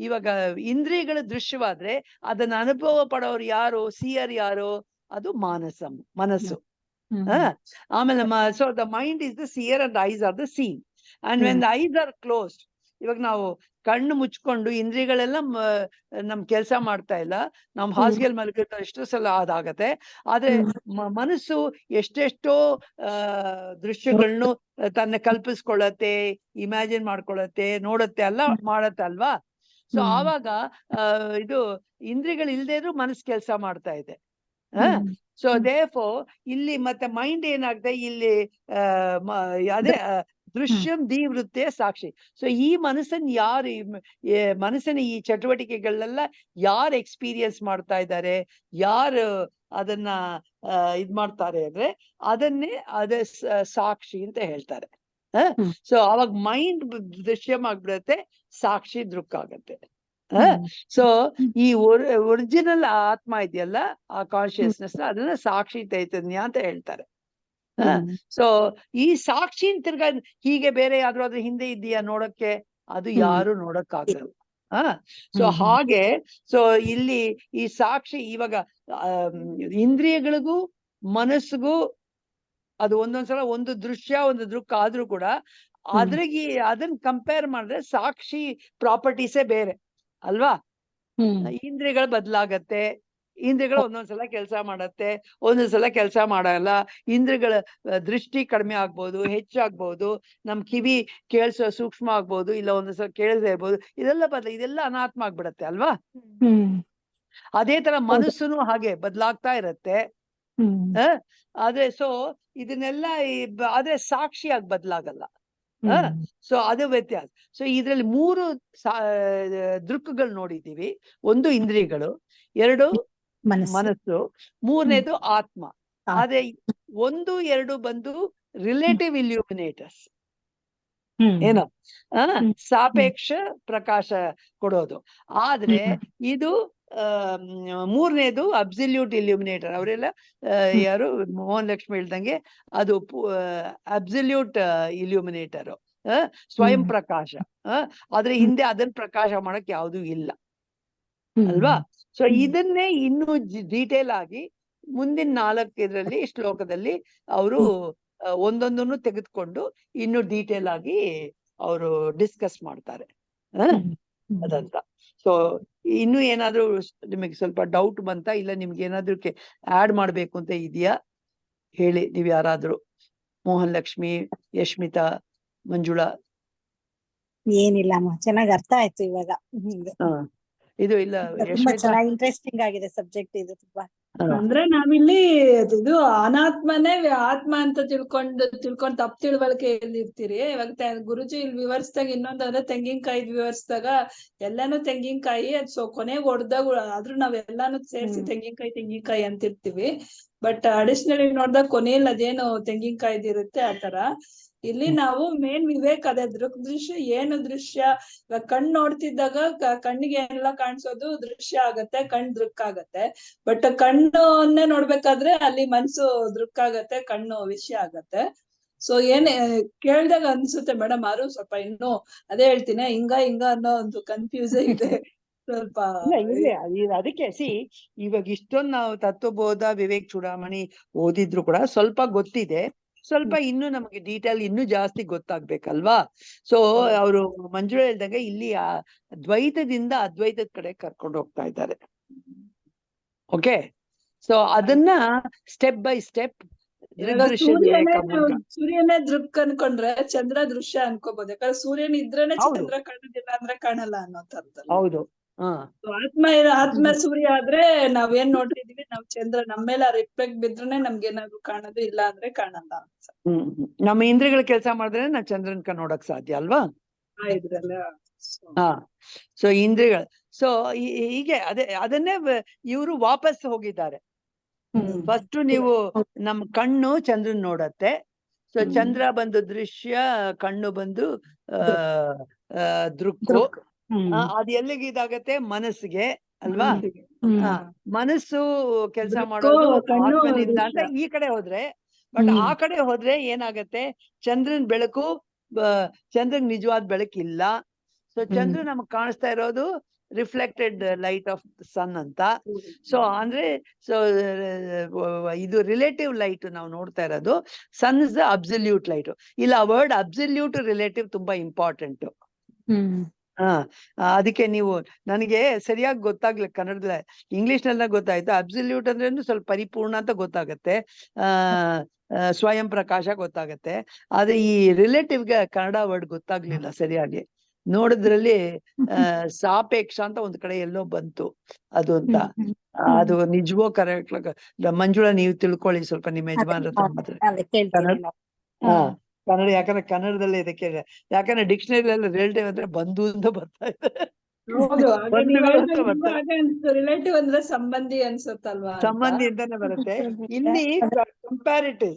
ಇವಾಗ ಇಂದ್ರಿಯಗಳು ದೃಶ್ಯವಾದ್ರೆ ಅದನ್ನ ಅನುಭವ ಪಡೋರು ಯಾರು? ಸಿಯರ್ ಯಾರು? ಅದು ಮನಸ್ಸು. ಆಮೇಲೆ so the mind is the seer and eyes are the scene. And when the eyes are closed, ಇವಾಗ ನಾವು ಕಣ್ಣು ಮುಚ್ಕೊಂಡು ಇಂದ್ರಿಯಗಳೆಲ್ಲ ನಮ್ ಕೆಲ್ಸ ಮಾಡ್ತಾ ಇಲ್ಲ, ನಮ್ ಹಾಸಿಗೆಲ್ ಮಲಗಿರ್ತಾರೆ, ಎಷ್ಟೋ ಸಲ ಅದಾಗತ್ತೆ. ಆದ್ರೆ ಮನಸ್ಸು ಎಷ್ಟೆಷ್ಟೋ ದೃಶ್ಯಗಳನ್ನು ತನ್ನ ಕಲ್ಪಿಸ್ಕೊಳ್ಳತ್ತೆ, ಇಮ್ಯಾಜಿನ್ ಮಾಡ್ಕೊಳತ್ತೆ, ನೋಡತ್ತೆ, ಎಲ್ಲ ಮಾಡತ್ತೆ, ಅಲ್ವಾ? ಸೊ ಆವಾಗ ಇದು ಇಂದ್ರಿಯಗಳು ಇಲ್ದೇ ಇದ್ರು ಮನಸ್ಸು ಕೆಲ್ಸ ಮಾಡ್ತಾ ಇದೆ. ಸೊ therefore ಇಲ್ಲಿ ಮತ್ತೆ ಮೈಂಡ್ ಏನಾಗುತ್ತೆ ಇಲ್ಲಿ ಅದೇ ದೃಶ್ಯಂ ದೀವೃತ್ತಿಯ ಸಾಕ್ಷಿ. ಸೊ ಈ ಮನಸ್ಸನ್ನ ಯಾರು, ಮನಸ್ಸಿನ ಈ ಚಟುವಟಿಕೆಗಳೆಲ್ಲ ಯಾರು ಎಕ್ಸ್ಪೀರಿಯನ್ಸ್ ಮಾಡ್ತಾ ಇದ್ದಾರೆ, ಯಾರು ಅದನ್ನ ಇದ್ ಮಾಡ್ತಾರೆ ಅಂದ್ರೆ ಅದೇ ಸಾಕ್ಷಿ ಅಂತ ಹೇಳ್ತಾರೆ. ಸೊ ಅವಾಗ ಮೈಂಡ್ ದೃಶ್ಯಮಾಗ್ಬಿಡತ್ತೆ, ಸಾಕ್ಷಿ ದೃಕ್ಕಾಗತ್ತೆ. ಸೊ ಈ ಒರಿಜಿನಲ್ ಆತ್ಮ ಇದೆಯಲ್ಲ, ಆ ಕಾನ್ಶಿಯಸ್ನೆಸ್ ಅದನ್ನ ಸಾಕ್ಷಿ ಚೈತನ್ಯ ಅಂತ ಹೇಳ್ತಾರೆ. ಸೊ ಈ ಸಾಕ್ಷಿ ತಿರ್ಗಾ ಹೀಗೆ ಬೇರೆ ಯಾವ್ದು ಅದ್ರ ಹಿಂದೆ ಇದೆಯಾ ನೋಡಕ್ಕೆ? ಅದು ಯಾರು ನೋಡಕ್ಕಾಗಲ್ಲ. ಸೊ ಹಾಗೆ ಸೊ ಇಲ್ಲಿ ಈ ಸಾಕ್ಷಿ ಇವಾಗ ಇಂದ್ರಿಯಗಳಿಗೂ ಮನಸ್ಸಿಗೂ ಅದು ಒಂದೊಂದ್ಸಲ ಒಂದು ದೃಶ್ಯ ಒಂದು ದೃಕ್ ಆದ್ರೂ ಕೂಡ ಅದ್ರಿಗೆ ಅದನ್ನ ಕಂಪೇರ್ ಮಾಡಿದ್ರೆ ಸಾಕ್ಷಿ ಪ್ರಾಪರ್ಟೀಸೇ ಬೇರೆ ಅಲ್ವಾ. ಇಂದ್ರಿಯಗಳು ಬದಲಾಗತ್ತೆ, ಇಂದ್ರಿಯಗಳು ಒಂದೊಂದ್ಸಲ ಕೆಲಸ ಮಾಡತ್ತೆ, ಒಂದೊಂದ್ಸಲ ಕೆಲಸ ಮಾಡಲ್ಲ. ಇಂದ್ರಿಯಗಳ ದೃಷ್ಟಿ ಕಡಿಮೆ ಆಗ್ಬೋದು, ಹೆಚ್ಚಾಗ್ಬೋದು, ನಮ್ ಕಿವಿ ಕೇಳಿಸೋ ಸೂಕ್ಷ್ಮ ಆಗ್ಬೋದು, ಇಲ್ಲ ಒಂದೊಂದ್ಸಲ ಕೇಳದೇ ಇರ್ಬೋದು. ಇದೆಲ್ಲ ಅನಾತ್ಮ ಆಗ್ಬಿಡತ್ತೆ ಅಲ್ವಾ. ಅದೇ ತರ ಮನಸ್ಸುನು ಹಾಗೆ ಬದಲಾಗ್ತಾ ಇರತ್ತೆ. ಆದ್ರೆ ಸೊ ಇದನ್ನೆಲ್ಲ ಆದ್ರೆ ಸಾಕ್ಷಿಯಾಗಿ ಬದಲಾಗಲ್ಲ. ಸೊ ಅದು ವ್ಯತ್ಯಾಸ. ಸೊ ಇದ್ರಲ್ಲಿ 3 ದೃಕ್ಕುಗಳು ನೋಡಿದ್ದೀವಿ. ಒಂದು ಇಂದ್ರಿಯಗಳು, 2 ಮನಸ್ಸು, 3ನೇದು ಆತ್ಮ. ಆದ್ರೆ 1, 2 ಬಂದು ರಿಲೇಟಿವ್ ಇಲ್ಯೂಮಿನೇಟರ್ಸ್. ಏನೋ ಸಾಪೇಕ್ಷ ಪ್ರಕಾಶ ಕೊಡೋದು. ಆದ್ರೆ ಇದು 3ನೇದು ಅಬ್ಸಲ್ಯೂಟ್ ಇಲ್ಯೂಮಿನೇಟರ್. ಅವರೆಲ್ಲ ಯಾರು ಮೋಹನ್ ಲಕ್ಷ್ಮಿ ಹೇಳ್ದಂಗೆ ಅದು ಅಬ್ಸಲ್ಯೂಟ್ ಇಲ್ಯೂಮಿನೇಟರ್, ಸ್ವಯಂ ಪ್ರಕಾಶ. ಆದ್ರೆ ಹಿಂದೆ ಅದನ್ನ ಪ್ರಕಾಶ ಮಾಡಕ್ ಯಾವ್ದು ಇಲ್ಲ ಅಲ್ವಾ. ಸೊ ಇದನ್ನೇ ಇನ್ನೂ ಡೀಟೇಲ್ ಆಗಿ ಮುಂದಿನ 4 ಶ್ಲೋಕದಲ್ಲಿ ಅವರು ಒಂದೊಂದನ್ನು ತೆಗೆದುಕೊಂಡು ಇನ್ನು ಡೀಟೇಲ್ ಆಗಿ ಅವರು ಡಿಸ್ಕಸ್ ಮಾಡ್ತಾರೆ ಅದಂತ. ಸೊ ಇನ್ನು ಏನಾದ್ರೂ ನಿಮಗೆ ಸ್ವಲ್ಪ ಡೌಟ್ ಬಂತಾ, ಇಲ್ಲ ನಿಮ್ಗೆ ಏನಾದ್ರೂ ಆಡ್ ಮಾಡ್ಬೇಕು ಅಂತ ಇದೆಯಾ ಹೇಳಿ. ನೀವ್ ಯಾರಾದ್ರೂ, ಮೋಹನ್ ಲಕ್ಷ್ಮಿ, ಯಶ್ಮಿತಾ, ಮಂಜುಳಾ. ಏನಿಲ್ಲ ಅಮ್ಮ, ಚೆನ್ನಾಗಿ ಅರ್ಥ ಆಯ್ತು ಇವಾಗ. ಇದು ಇಲ್ಲ ತುಂಬಾ ಚೆನ್ನಾಗಿ ಇಂಟ್ರೆಸ್ಟಿಂಗ್ ಆಗಿದೆ ಸಬ್ಜೆಕ್ಟ್ ಇದು ತುಂಬಾ. ಅಂದ್ರೆ ನಾವಿಲ್ಲಿ ಇದು ಅನಾತ್ಮನೇ ಆತ್ಮ ಅಂತ ತಿಳ್ಕೊಂಡ್ ತಪ್ಪು ತಿಳುವಳಿಕೆಯಲ್ಲಿ ಇರ್ತೀರಿ. ಇವಾಗ ಗುರುಜಿ ಇಲ್ಲಿ ವಿವರಿಸಿದಾಗ ಇನ್ನೊಂದಂದ್ರೆ ತೆಂಗಿನಕಾಯಿ ವಿವರಿಸಿದಾಗ ಎಲ್ಲಾನು ತೆಂಗಿನಕಾಯಿ, ಸೊ ಕೊನೆಗೆ ಹೊಡ್ದಾಗ ಆದ್ರೂ ನಾವೆಲ್ಲಾನು ಸೇರ್ಸಿ ತೆಂಗಿನಕಾಯಿ ಅಂತಿರ್ತೀವಿ. ಬಟ್ ಅಡಿಷನಲಿ ನೋಡ್ದಾಗ ಕೊನೆಯಲ್ಲಿ ಅದೇನು ತೆಂಗಿನಕಾಯ್ದು ಇರುತ್ತೆ ಆತರ. ಇಲ್ಲಿ ನಾವು ಮೇನ್ ವಿವೇಕ ಅದೇ ದೃಶ್ಯ. ಏನು ದೃಶ್ಯ? ಇವಾಗ ಕಣ್ಣು ನೋಡ್ತಿದ್ದಾಗ ಕಣ್ಣಿಗೆ ಎಲ್ಲ ಕಾಣಿಸೋದು ದೃಶ್ಯ ಆಗತ್ತೆ, ಕಣ್ ದೃಕ್ ಆಗತ್ತೆ. ಬಟ್ ಕಣ್ಣನ್ನೇ ನೋಡ್ಬೇಕಾದ್ರೆ ಅಲ್ಲಿ ಮನ್ಸು ದೃಕ್ ಆಗತ್ತೆ, ಕಣ್ಣು ವಿಷಯ ಆಗತ್ತೆ. ಸೊ ಕೇಳ್ದಾಗ ಅನ್ಸುತ್ತೆ ಮೇಡಮ್, ಆರು ಸ್ವಲ್ಪ ಇನ್ನು ಅದೇ ಹೇಳ್ತೀನಿ, ಹಿಂಗ ಅನ್ನೋ ಒಂದು ಕನ್ಫ್ಯೂಸ್ ಇದೆ ಸ್ವಲ್ಪ. ಅದಕ್ಕೆ ಇವಾಗ ಇಷ್ಟೊಂದು ನಾವು ತತ್ವಬೋಧ, ವಿವೇಕ್ ಚೂಡಾಮಣಿ ಓದಿದ್ರು ಕೂಡ ಸ್ವಲ್ಪ ಗೊತ್ತಿದೆ. ಸ್ವಲ್ಪ ಇನ್ನು ನಮಗೆ ಡೀಟೇಲ್ ಇನ್ನೂ ಜಾಸ್ತಿ ಗೊತ್ತಾಗ್ಬೇಕಲ್ವಾ. ಸೊ ಅವರು ಮಂಜುಳಾ ಹೇಳ್ದಂಗೆ ಇಲ್ಲಿ ದ್ವೈತದಿಂದ ಅದ್ವೈತದ ಕಡೆ ಕರ್ಕೊಂಡು ಹೋಗ್ತಾ ಇದ್ದಾರೆ. ಓಕೆ, ಸೊ ಅದನ್ನ ಸ್ಟೆಪ್ ಬೈ ಸ್ಟೆಪ್. ಸೂರ್ಯನೇ ದೃಕ್ ಅನ್ಕೊಂಡ್ರೆ ಚಂದ್ರ ದೃಶ್ಯ ಅನ್ಕೋಬಹುದು. ಯಾಕಂದ್ರೆ ಸೂರ್ಯನ ಇದ್ರೇನೆ ಚಂದ್ರ ಕಾಣೋದಿಲ್ಲ ಅಂದ್ರೆ ಕಾಣಲ್ಲ ಅನ್ನೋ ತರದಲ್ಲಿ. ಹೌದು. ಆತ್ಮ ಸೂರ್ಯ ಆದ್ರೆ ನಾವೇನ್ ನೋಡ್ತಿದೀವಿ, ನಾವ್ ಚಂದ್ರ ನಮ್ಮ ಮೇಲೆ ರಿಫ್ಲೆಕ್ಟ್ ಬಿದ್ರೇನೆ ನಮ್ಗೆ ಏನಾದ್ರು ಕಾಣೋದು, ಇಲ್ಲ ಅಂದ್ರೆ ಕಾಣಲ್ಲ. ನಮ್ಮ ಇಂದ್ರಿಯಗಳ ಕೆಲಸ ಮಾಡಿದ್ರೆ ನಾವ್ ಚಂದ್ರನ್ ನೋಡಕ್ ಸಾಧ್ಯ ಅಲ್ವಾ. ಸೊ ಇಂದ್ರಿಯಗಳು, ಸೊ ಹೀಗೆ ಅದನ್ನೇ ಇವರು ವಾಪಸ್ ಹೋಗಿದ್ದಾರೆ. ಫಸ್ಟ್ ನೀವು ನಮ್ ಕಣ್ಣು ಚಂದ್ರನ್ ನೋಡತ್ತೆ. ಸೊ ಚಂದ್ರ ಬಂದು ದೃಶ್ಯ, ಕಣ್ಣು ಬಂದು ದೃಕ್ಕು. ಅದ್ ಎಲ್ಲಿಗೆ ಇದಾಗತ್ತೆ? ಮನಸ್ಸಿಗೆ ಅಲ್ವಾ. ಮನಸ್ಸು ಕೆಲಸ ಮಾಡೋದು ಆತ್ಮನಿಂದ ಅಂತ ಈ ಕಡೆ ಹೋದ್ರೆ. ಬಟ್ ಆ ಕಡೆ ಹೋದ್ರೆ ಏನಾಗತ್ತೆ? ಚಂದ್ರನ್ ಬೆಳಕು, ಚಂದ್ರನ್ ನಿಜವಾದ ಬೆಳಕಿಲ್ಲ. ಸೊ ಚಂದ್ರ ನಮಗ್ ಕಾಣಿಸ್ತಾ ಇರೋದು ರಿಫ್ಲೆಕ್ಟೆಡ್ ಲೈಟ್ ಆಫ್ ಸನ್ ಅಂತ. ಸೊ ಅಂದ್ರೆ ಇದು ರಿಲೇಟಿವ್ ಲೈಟ್ ನಾವು ನೋಡ್ತಾ ಇರೋದು. ಸನ್ ಇಸ್ ದ ಅಬ್ಸಲ್ಯೂಟ್ ಲೈಟ್. ಇಲ್ಲ, ವರ್ಡ್ ಅಬ್ಸಲ್ಯೂಟ್ ರಿಲೇಟಿವ್ ತುಂಬಾ ಇಂಪಾರ್ಟೆಂಟ್. ಅದಕ್ಕೆ ನೀವು ನನಗೆ ಸರಿಯಾಗಿ ಗೊತ್ತಾಗ್ಲಿಲ್ಲ ಕನ್ನಡದಲ್ಲಿ, ಇಂಗ್ಲಿಷ್ ನಲ್ಲಿ ಗೊತ್ತಾಯ್ತು. ಅಬ್ಸಲ್ಯೂಟ್ ಅಂದ್ರೆ ಸ್ವಲ್ಪ ಪರಿಪೂರ್ಣ ಅಂತ ಗೊತ್ತಾಗತ್ತೆ, ಸ್ವಯಂ ಪ್ರಕಾಶ ಗೊತ್ತಾಗತ್ತೆ. ಆದ್ರೆ ಈ ರಿಲೇಟಿವ್ಗೆ ಕನ್ನಡ ವರ್ಡ್ ಗೊತ್ತಾಗ್ಲಿಲ್ಲ ಸರಿಯಾಗಿ. ನೋಡಿದ್ರಲ್ಲಿ ಸಾಪೇಕ್ಷ ಅಂತ ಒಂದ್ ಕಡೆ ಎಲ್ಲೋ ಬಂತು ಅದು ಅಂತ. ಅದು ನಿಜವೋ ಕರೆಕ್ಟ್? ಮಂಜುಳಾ, ನೀವು ತಿಳ್ಕೊಳ್ಳಿ ಸ್ವಲ್ಪ ನಿಮ್ಮ ಯಜಮಾನ್ರ ಕನ್ನಡ. ಯಾಕಂದ್ರೆ ಕನ್ನಡದಲ್ಲೇ ಇದಕ್ಕೆ, ಯಾಕಂದ್ರೆ ಡಿಕ್ಷನರಿಯಲ್ಲಿ ರಿಲೇಟಿವ್ ಅಂದ್ರೆ ಬಂಧು ಅಂತ ಬರ್ತಾ ಇದೆ. ರಿಲೇಟಿವ್ ಅಂದ್ರೆ ಸಂಬಂಧಿ ಅನ್ಸುತ್ತಲ್ವಾ, ಸಂಬಂಧಿ ಅಂತಾನೆ ಬರುತ್ತೆ. ಇಲ್ಲಿ ಕಂಪ್ಯಾರಿಟಿವ್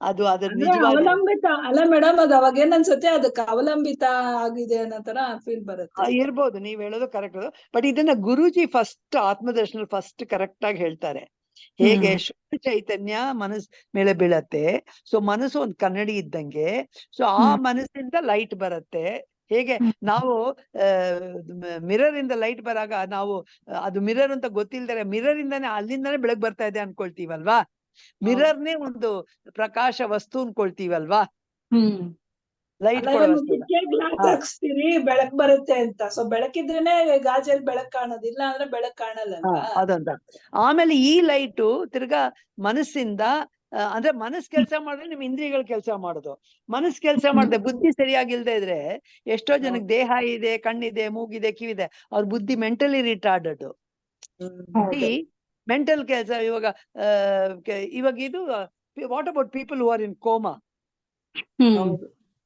ಅದು ಅದ್ರ ನಿಜವಾದ ಅವಲಂಬಿತ ಅಲ್ಲ ಮೇಡಮ್. ಅದು ಅವಾಗ ಏನ್ ಅನ್ಸುತ್ತೆ, ಅದಕ್ಕೆ ಅವಲಂಬಿತ ಆಗಿದೆ ಅನ್ನೋ ತರ ಫೀಲ್ ಬರುತ್ತೆ. ಇರ್ಬೋದು, ನೀವ್ ಹೇಳೋದು ಕರೆಕ್ಟ್. ಬಟ್ ಇದನ್ನ Guruji first Atmadarshan first correct ಆಗಿ ಹೇಳ್ತಾರೆ. ಹೇಗೆ ಶುದ್ಧ ಚೈತನ್ಯ ಮನಸ್ ಮೇಲೆ ಬೀಳತ್ತೆ. ಸೊ ಮನಸ್ಸು ಒಂದ್ ಕನ್ನಡಿ ಇದ್ದಂಗೆ. ಸೊ ಆ ಮನಸ್ಸಿಂದ ಲೈಟ್ ಬರುತ್ತೆ. ಹೇಗೆ ನಾವು ಮಿರರ್ ಇಂದ ಲೈಟ್ ಬರಾಗ ನಾವು ಅದು ಮಿರರ್ ಅಂತ ಗೊತ್ತಿಲ್ದರೆ ಮಿರರ್ ಇಂದಾನೆ ಅಲ್ಲಿಂದಾನೆ ಬೆಳಗ್ ಬರ್ತಾ ಇದೆ ಅನ್ಕೊಳ್ತೀವಲ್ವಾ. ಮಿರರ್ನೇ ಒಂದು ಪ್ರಕಾಶ ವಸ್ತು ಅನ್ಕೊಳ್ತೀವಲ್ವಾ, ಲೈಟ್ ಅಲ್ಲ ಕೊಡೋ ವಸ್ತು. ಮುಖಕ್ಕೆ ಗ್ಲಾಸ್ ಹಾ. ಹಾಕ್ಸ್ತೀರಿ ಬೆಳಕ್ ಬರುತ್ತೆ ಅಂತ. ಸೊ ಬೆಳಕಿದ್ರೇನೆ ಗಾಜಲ್ಲಿ ಬೆಳಕ್ ಕಾಣೋದು, ಇಲ್ಲ ಅಂದ್ರೆ ಬೆಳಕ್ ಕಾಣಲ್ಲಲ್ವಾ? ಅದಂತ. ಆಮೇಲೆ ಈ ಲೈಟು ತಿರ್ಗಾ ಮನಸ್ಸಿಂದ ಅಂದ್ರೆ ಮನಸ್ ಕೆಲಸ ಮಾಡಿದ್ರೆ ನಿಮ್ ಇಂದ್ರಿಯಗಳು ಕೆಲಸ ಮಾಡೋದು. ಮನಸ್ ಕೆಲಸ ಮಾಡದೆ ಬುದ್ಧಿ ಸರಿಯಾಗಿಲ್ದೇ ಇದ್ರೆ ಎಷ್ಟೋ ಜನಕ್ಕೆ ದೇಹ ಇದೆ, ಕಣ್ಣಿದೆ, ಮೂಗಿದೆ, ಕಿವಿದೆ, ಅವ್ರ ಬುದ್ಧಿ ಮೆಂಟಲಿ ರಿಟಾರ್ಡೆಡ್. ಮೆಂಟಲ್ ಕೆಲಸ ಇವಾಗ ಇದು what about people who are in coma?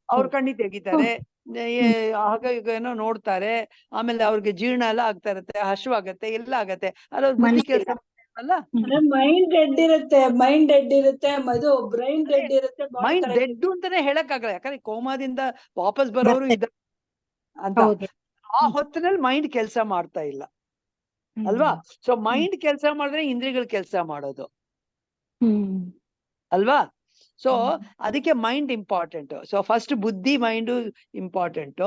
ಅವ್ರ ಕಣ್ಣಿ ತೆಗಿತಾರೆ, ಆಗ ಈಗ ಏನೋ ನೋಡ್ತಾರೆ, ಆಮೇಲೆ ಅವ್ರಿಗೆ ಜೀರ್ಣ ಎಲ್ಲ ಆಗ್ತಾ ಇರತ್ತೆ, ಹಶ್ವಾಗತ್ತೆ, ಎಲ್ಲ ಆಗತ್ತೆ, ಅದ್ರ ಬುದ್ಧಿ ಕೆಲಸ ಅಲ್ಲ. ಮೈಂಡ್ ಡೆಡ್ ಇರುತ್ತೆ, ಮೈಂಡ್ ಡೆಡ್ ಇರುತ್ತೆ, ಇದು ಬ್ರೈನ್ ಡೆಡ್ ಇರುತ್ತೆ. ಮೈಂಡ್ ಡೆಡ್ ಅಂತಾನೆ ಹೇಳಕ್ ಆಗಲ್ಲ, ಯಾಕಂದ್ರೆ ಕೋಮಾದಿಂದ ವಾಪಸ್ ಬರೋರು ಇದ ಅಂತ. ಆ ಹೊತ್ತಿನಲ್ಲಿ ಮೈಂಡ್ ಕೆಲಸ ಮಾಡ್ತಾ ಇಲ್ಲ ಅಲ್ವಾ? ಸೊ ಮೈಂಡ್ ಕೆಲಸ ಮಾಡಿದ್ರೆ ಇಂದ್ರಿಯಗಳು ಕೆಲಸ ಮಾಡೋದು ಅಲ್ವಾ? ಸೊ ಅದಕ್ಕೆ ಮೈಂಡ್ ಇಂಪಾರ್ಟೆಂಟ್. ಸೊ ಫಸ್ಟ್ ಬುದ್ಧಿ ಮೈಂಡ್ ಇಂಪಾರ್ಟೆಂಟ್.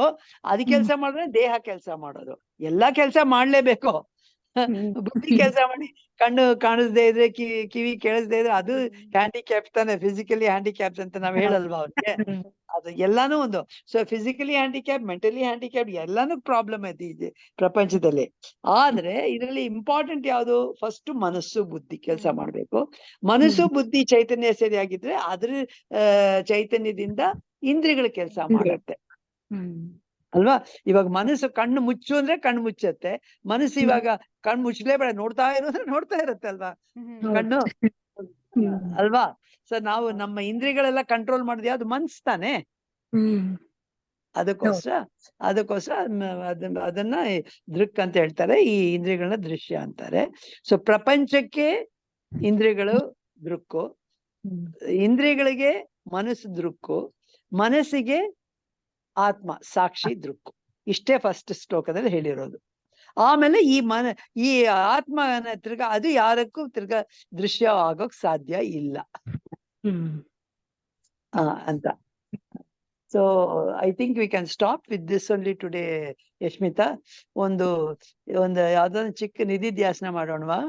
ಅದ್ ಕೆಲಸ ಮಾಡಿದ್ರೆ ದೇಹ ಕೆಲಸ ಮಾಡೋದು. ಎಲ್ಲಾ ಕೆಲಸ ಮಾಡ್ಲೇಬೇಕು. ಬುದ್ಧಿ ಕೆಲಸ ಮಾಡಿ ಕಣ್ಣು ಕಾಣಿಸ್ದೇ ಇದ್ರೆ, ಕಿವಿ ಕೇಳಿಸ್ದೇ ಇದ್ರೆ ಅದು ಹ್ಯಾಂಡಿಕ್ಯಾಪ್ ತಾನೆ, ಫಿಸಿಕಲಿ ಹ್ಯಾಂಡಿಕ್ಯಾಪ್ಸ್ ಅಂತ ನಾವ್ ಹೇಳಲ್ವಾ ಅವ್ರಿಗೆ? ಅದು ಎಲ್ಲಾನು ಒಂದು. So physically handicap, mentally handicap, ಎಲ್ಲಾನು ಪ್ರಾಬ್ಲಮ್ ಐತಿ ಈ ಪ್ರಪಂಚದಲ್ಲಿ. ಆದ್ರೆ ಇದರಲ್ಲಿ ಇಂಪಾರ್ಟೆಂಟ್ ಯಾವುದು? ಫಸ್ಟ್ ಮನಸ್ಸು ಬುದ್ಧಿ ಕೆಲಸ ಮಾಡ್ಬೇಕು. ಮನಸ್ಸು ಬುದ್ಧಿ ಚೈತನ್ಯ ಸರಿಯಾಗಿದ್ರೆ ಅದ್ರ ಚೈತನ್ಯದಿಂದ ಇಂದ್ರಿಯಗಳ ಕೆಲಸ ಮಾಡತ್ತೆ ಅಲ್ವಾ? ಇವಾಗ ಮನಸ್ಸು ಕಣ್ಣು ಮುಚ್ಚು ಅಂದ್ರೆ ಕಣ್ಣು ಮುಚ್ಚತ್ತೆ. ಮನಸ್ಸು ಇವಾಗ ಕಣ್ಣು ಮುಚ್ಚಲೇಬೇಡ, ನೋಡ್ತಾ ಇರೋದ್ರೆ ನೋಡ್ತಾ ಇರತ್ತೆ ಅಲ್ವಾ ಕಣ್ಣು ಅಲ್ವಾ? ಸೊ ನಾವು ನಮ್ಮ ಇಂದ್ರಿಯಗಳೆಲ್ಲ ಕಂಟ್ರೋಲ್ ಮಾಡಿದ್ವಿ, ಅದು ಮನ್ಸ್ ತಾನೆ. ಅದಕ್ಕೋಸ್ಕರ ಅದನ್ನ ದೃಕ್ ಅಂತ ಹೇಳ್ತಾರೆ, ಈ ಇಂದ್ರಿಯಗಳನ್ನ ದೃಶ್ಯ ಅಂತಾರೆ. ಸೊ ಪ್ರಪಂಚಕ್ಕೆ ಇಂದ್ರಿಯಗಳು ದೃಕ್ಕು, ಇಂದ್ರಿಯಗಳಿಗೆ ಮನಸ್ಸು ದೃಕ್ಕು, ಮನಸ್ಸಿಗೆ ಆತ್ಮ ಸಾಕ್ಷಿ ದೃಕ್ಕು. ಇಷ್ಟೇ ಫಸ್ಟ್ ಶ್ಲೋಕದಲ್ಲಿ ಹೇಳಿರೋದು. ಆಮೇಲೆ ಈ ಆತ್ಮನ ತಿರ್ಗಾ ಅದು ಯಾರಕ್ಕೂ ತಿರ್ಗಾ ದೃಶ್ಯ ಆಗೋಕ್ ಸಾಧ್ಯ ಇಲ್ಲ ಅಂತ. So I think we can stop with this only today. Yashmita, ಒಂದು ಯಾವ್ದೊಂದು ಚಿಕ್ಕ ನಿಧಿ ಧ್ಯಾಸನ ಮಾಡೋಣವಾ?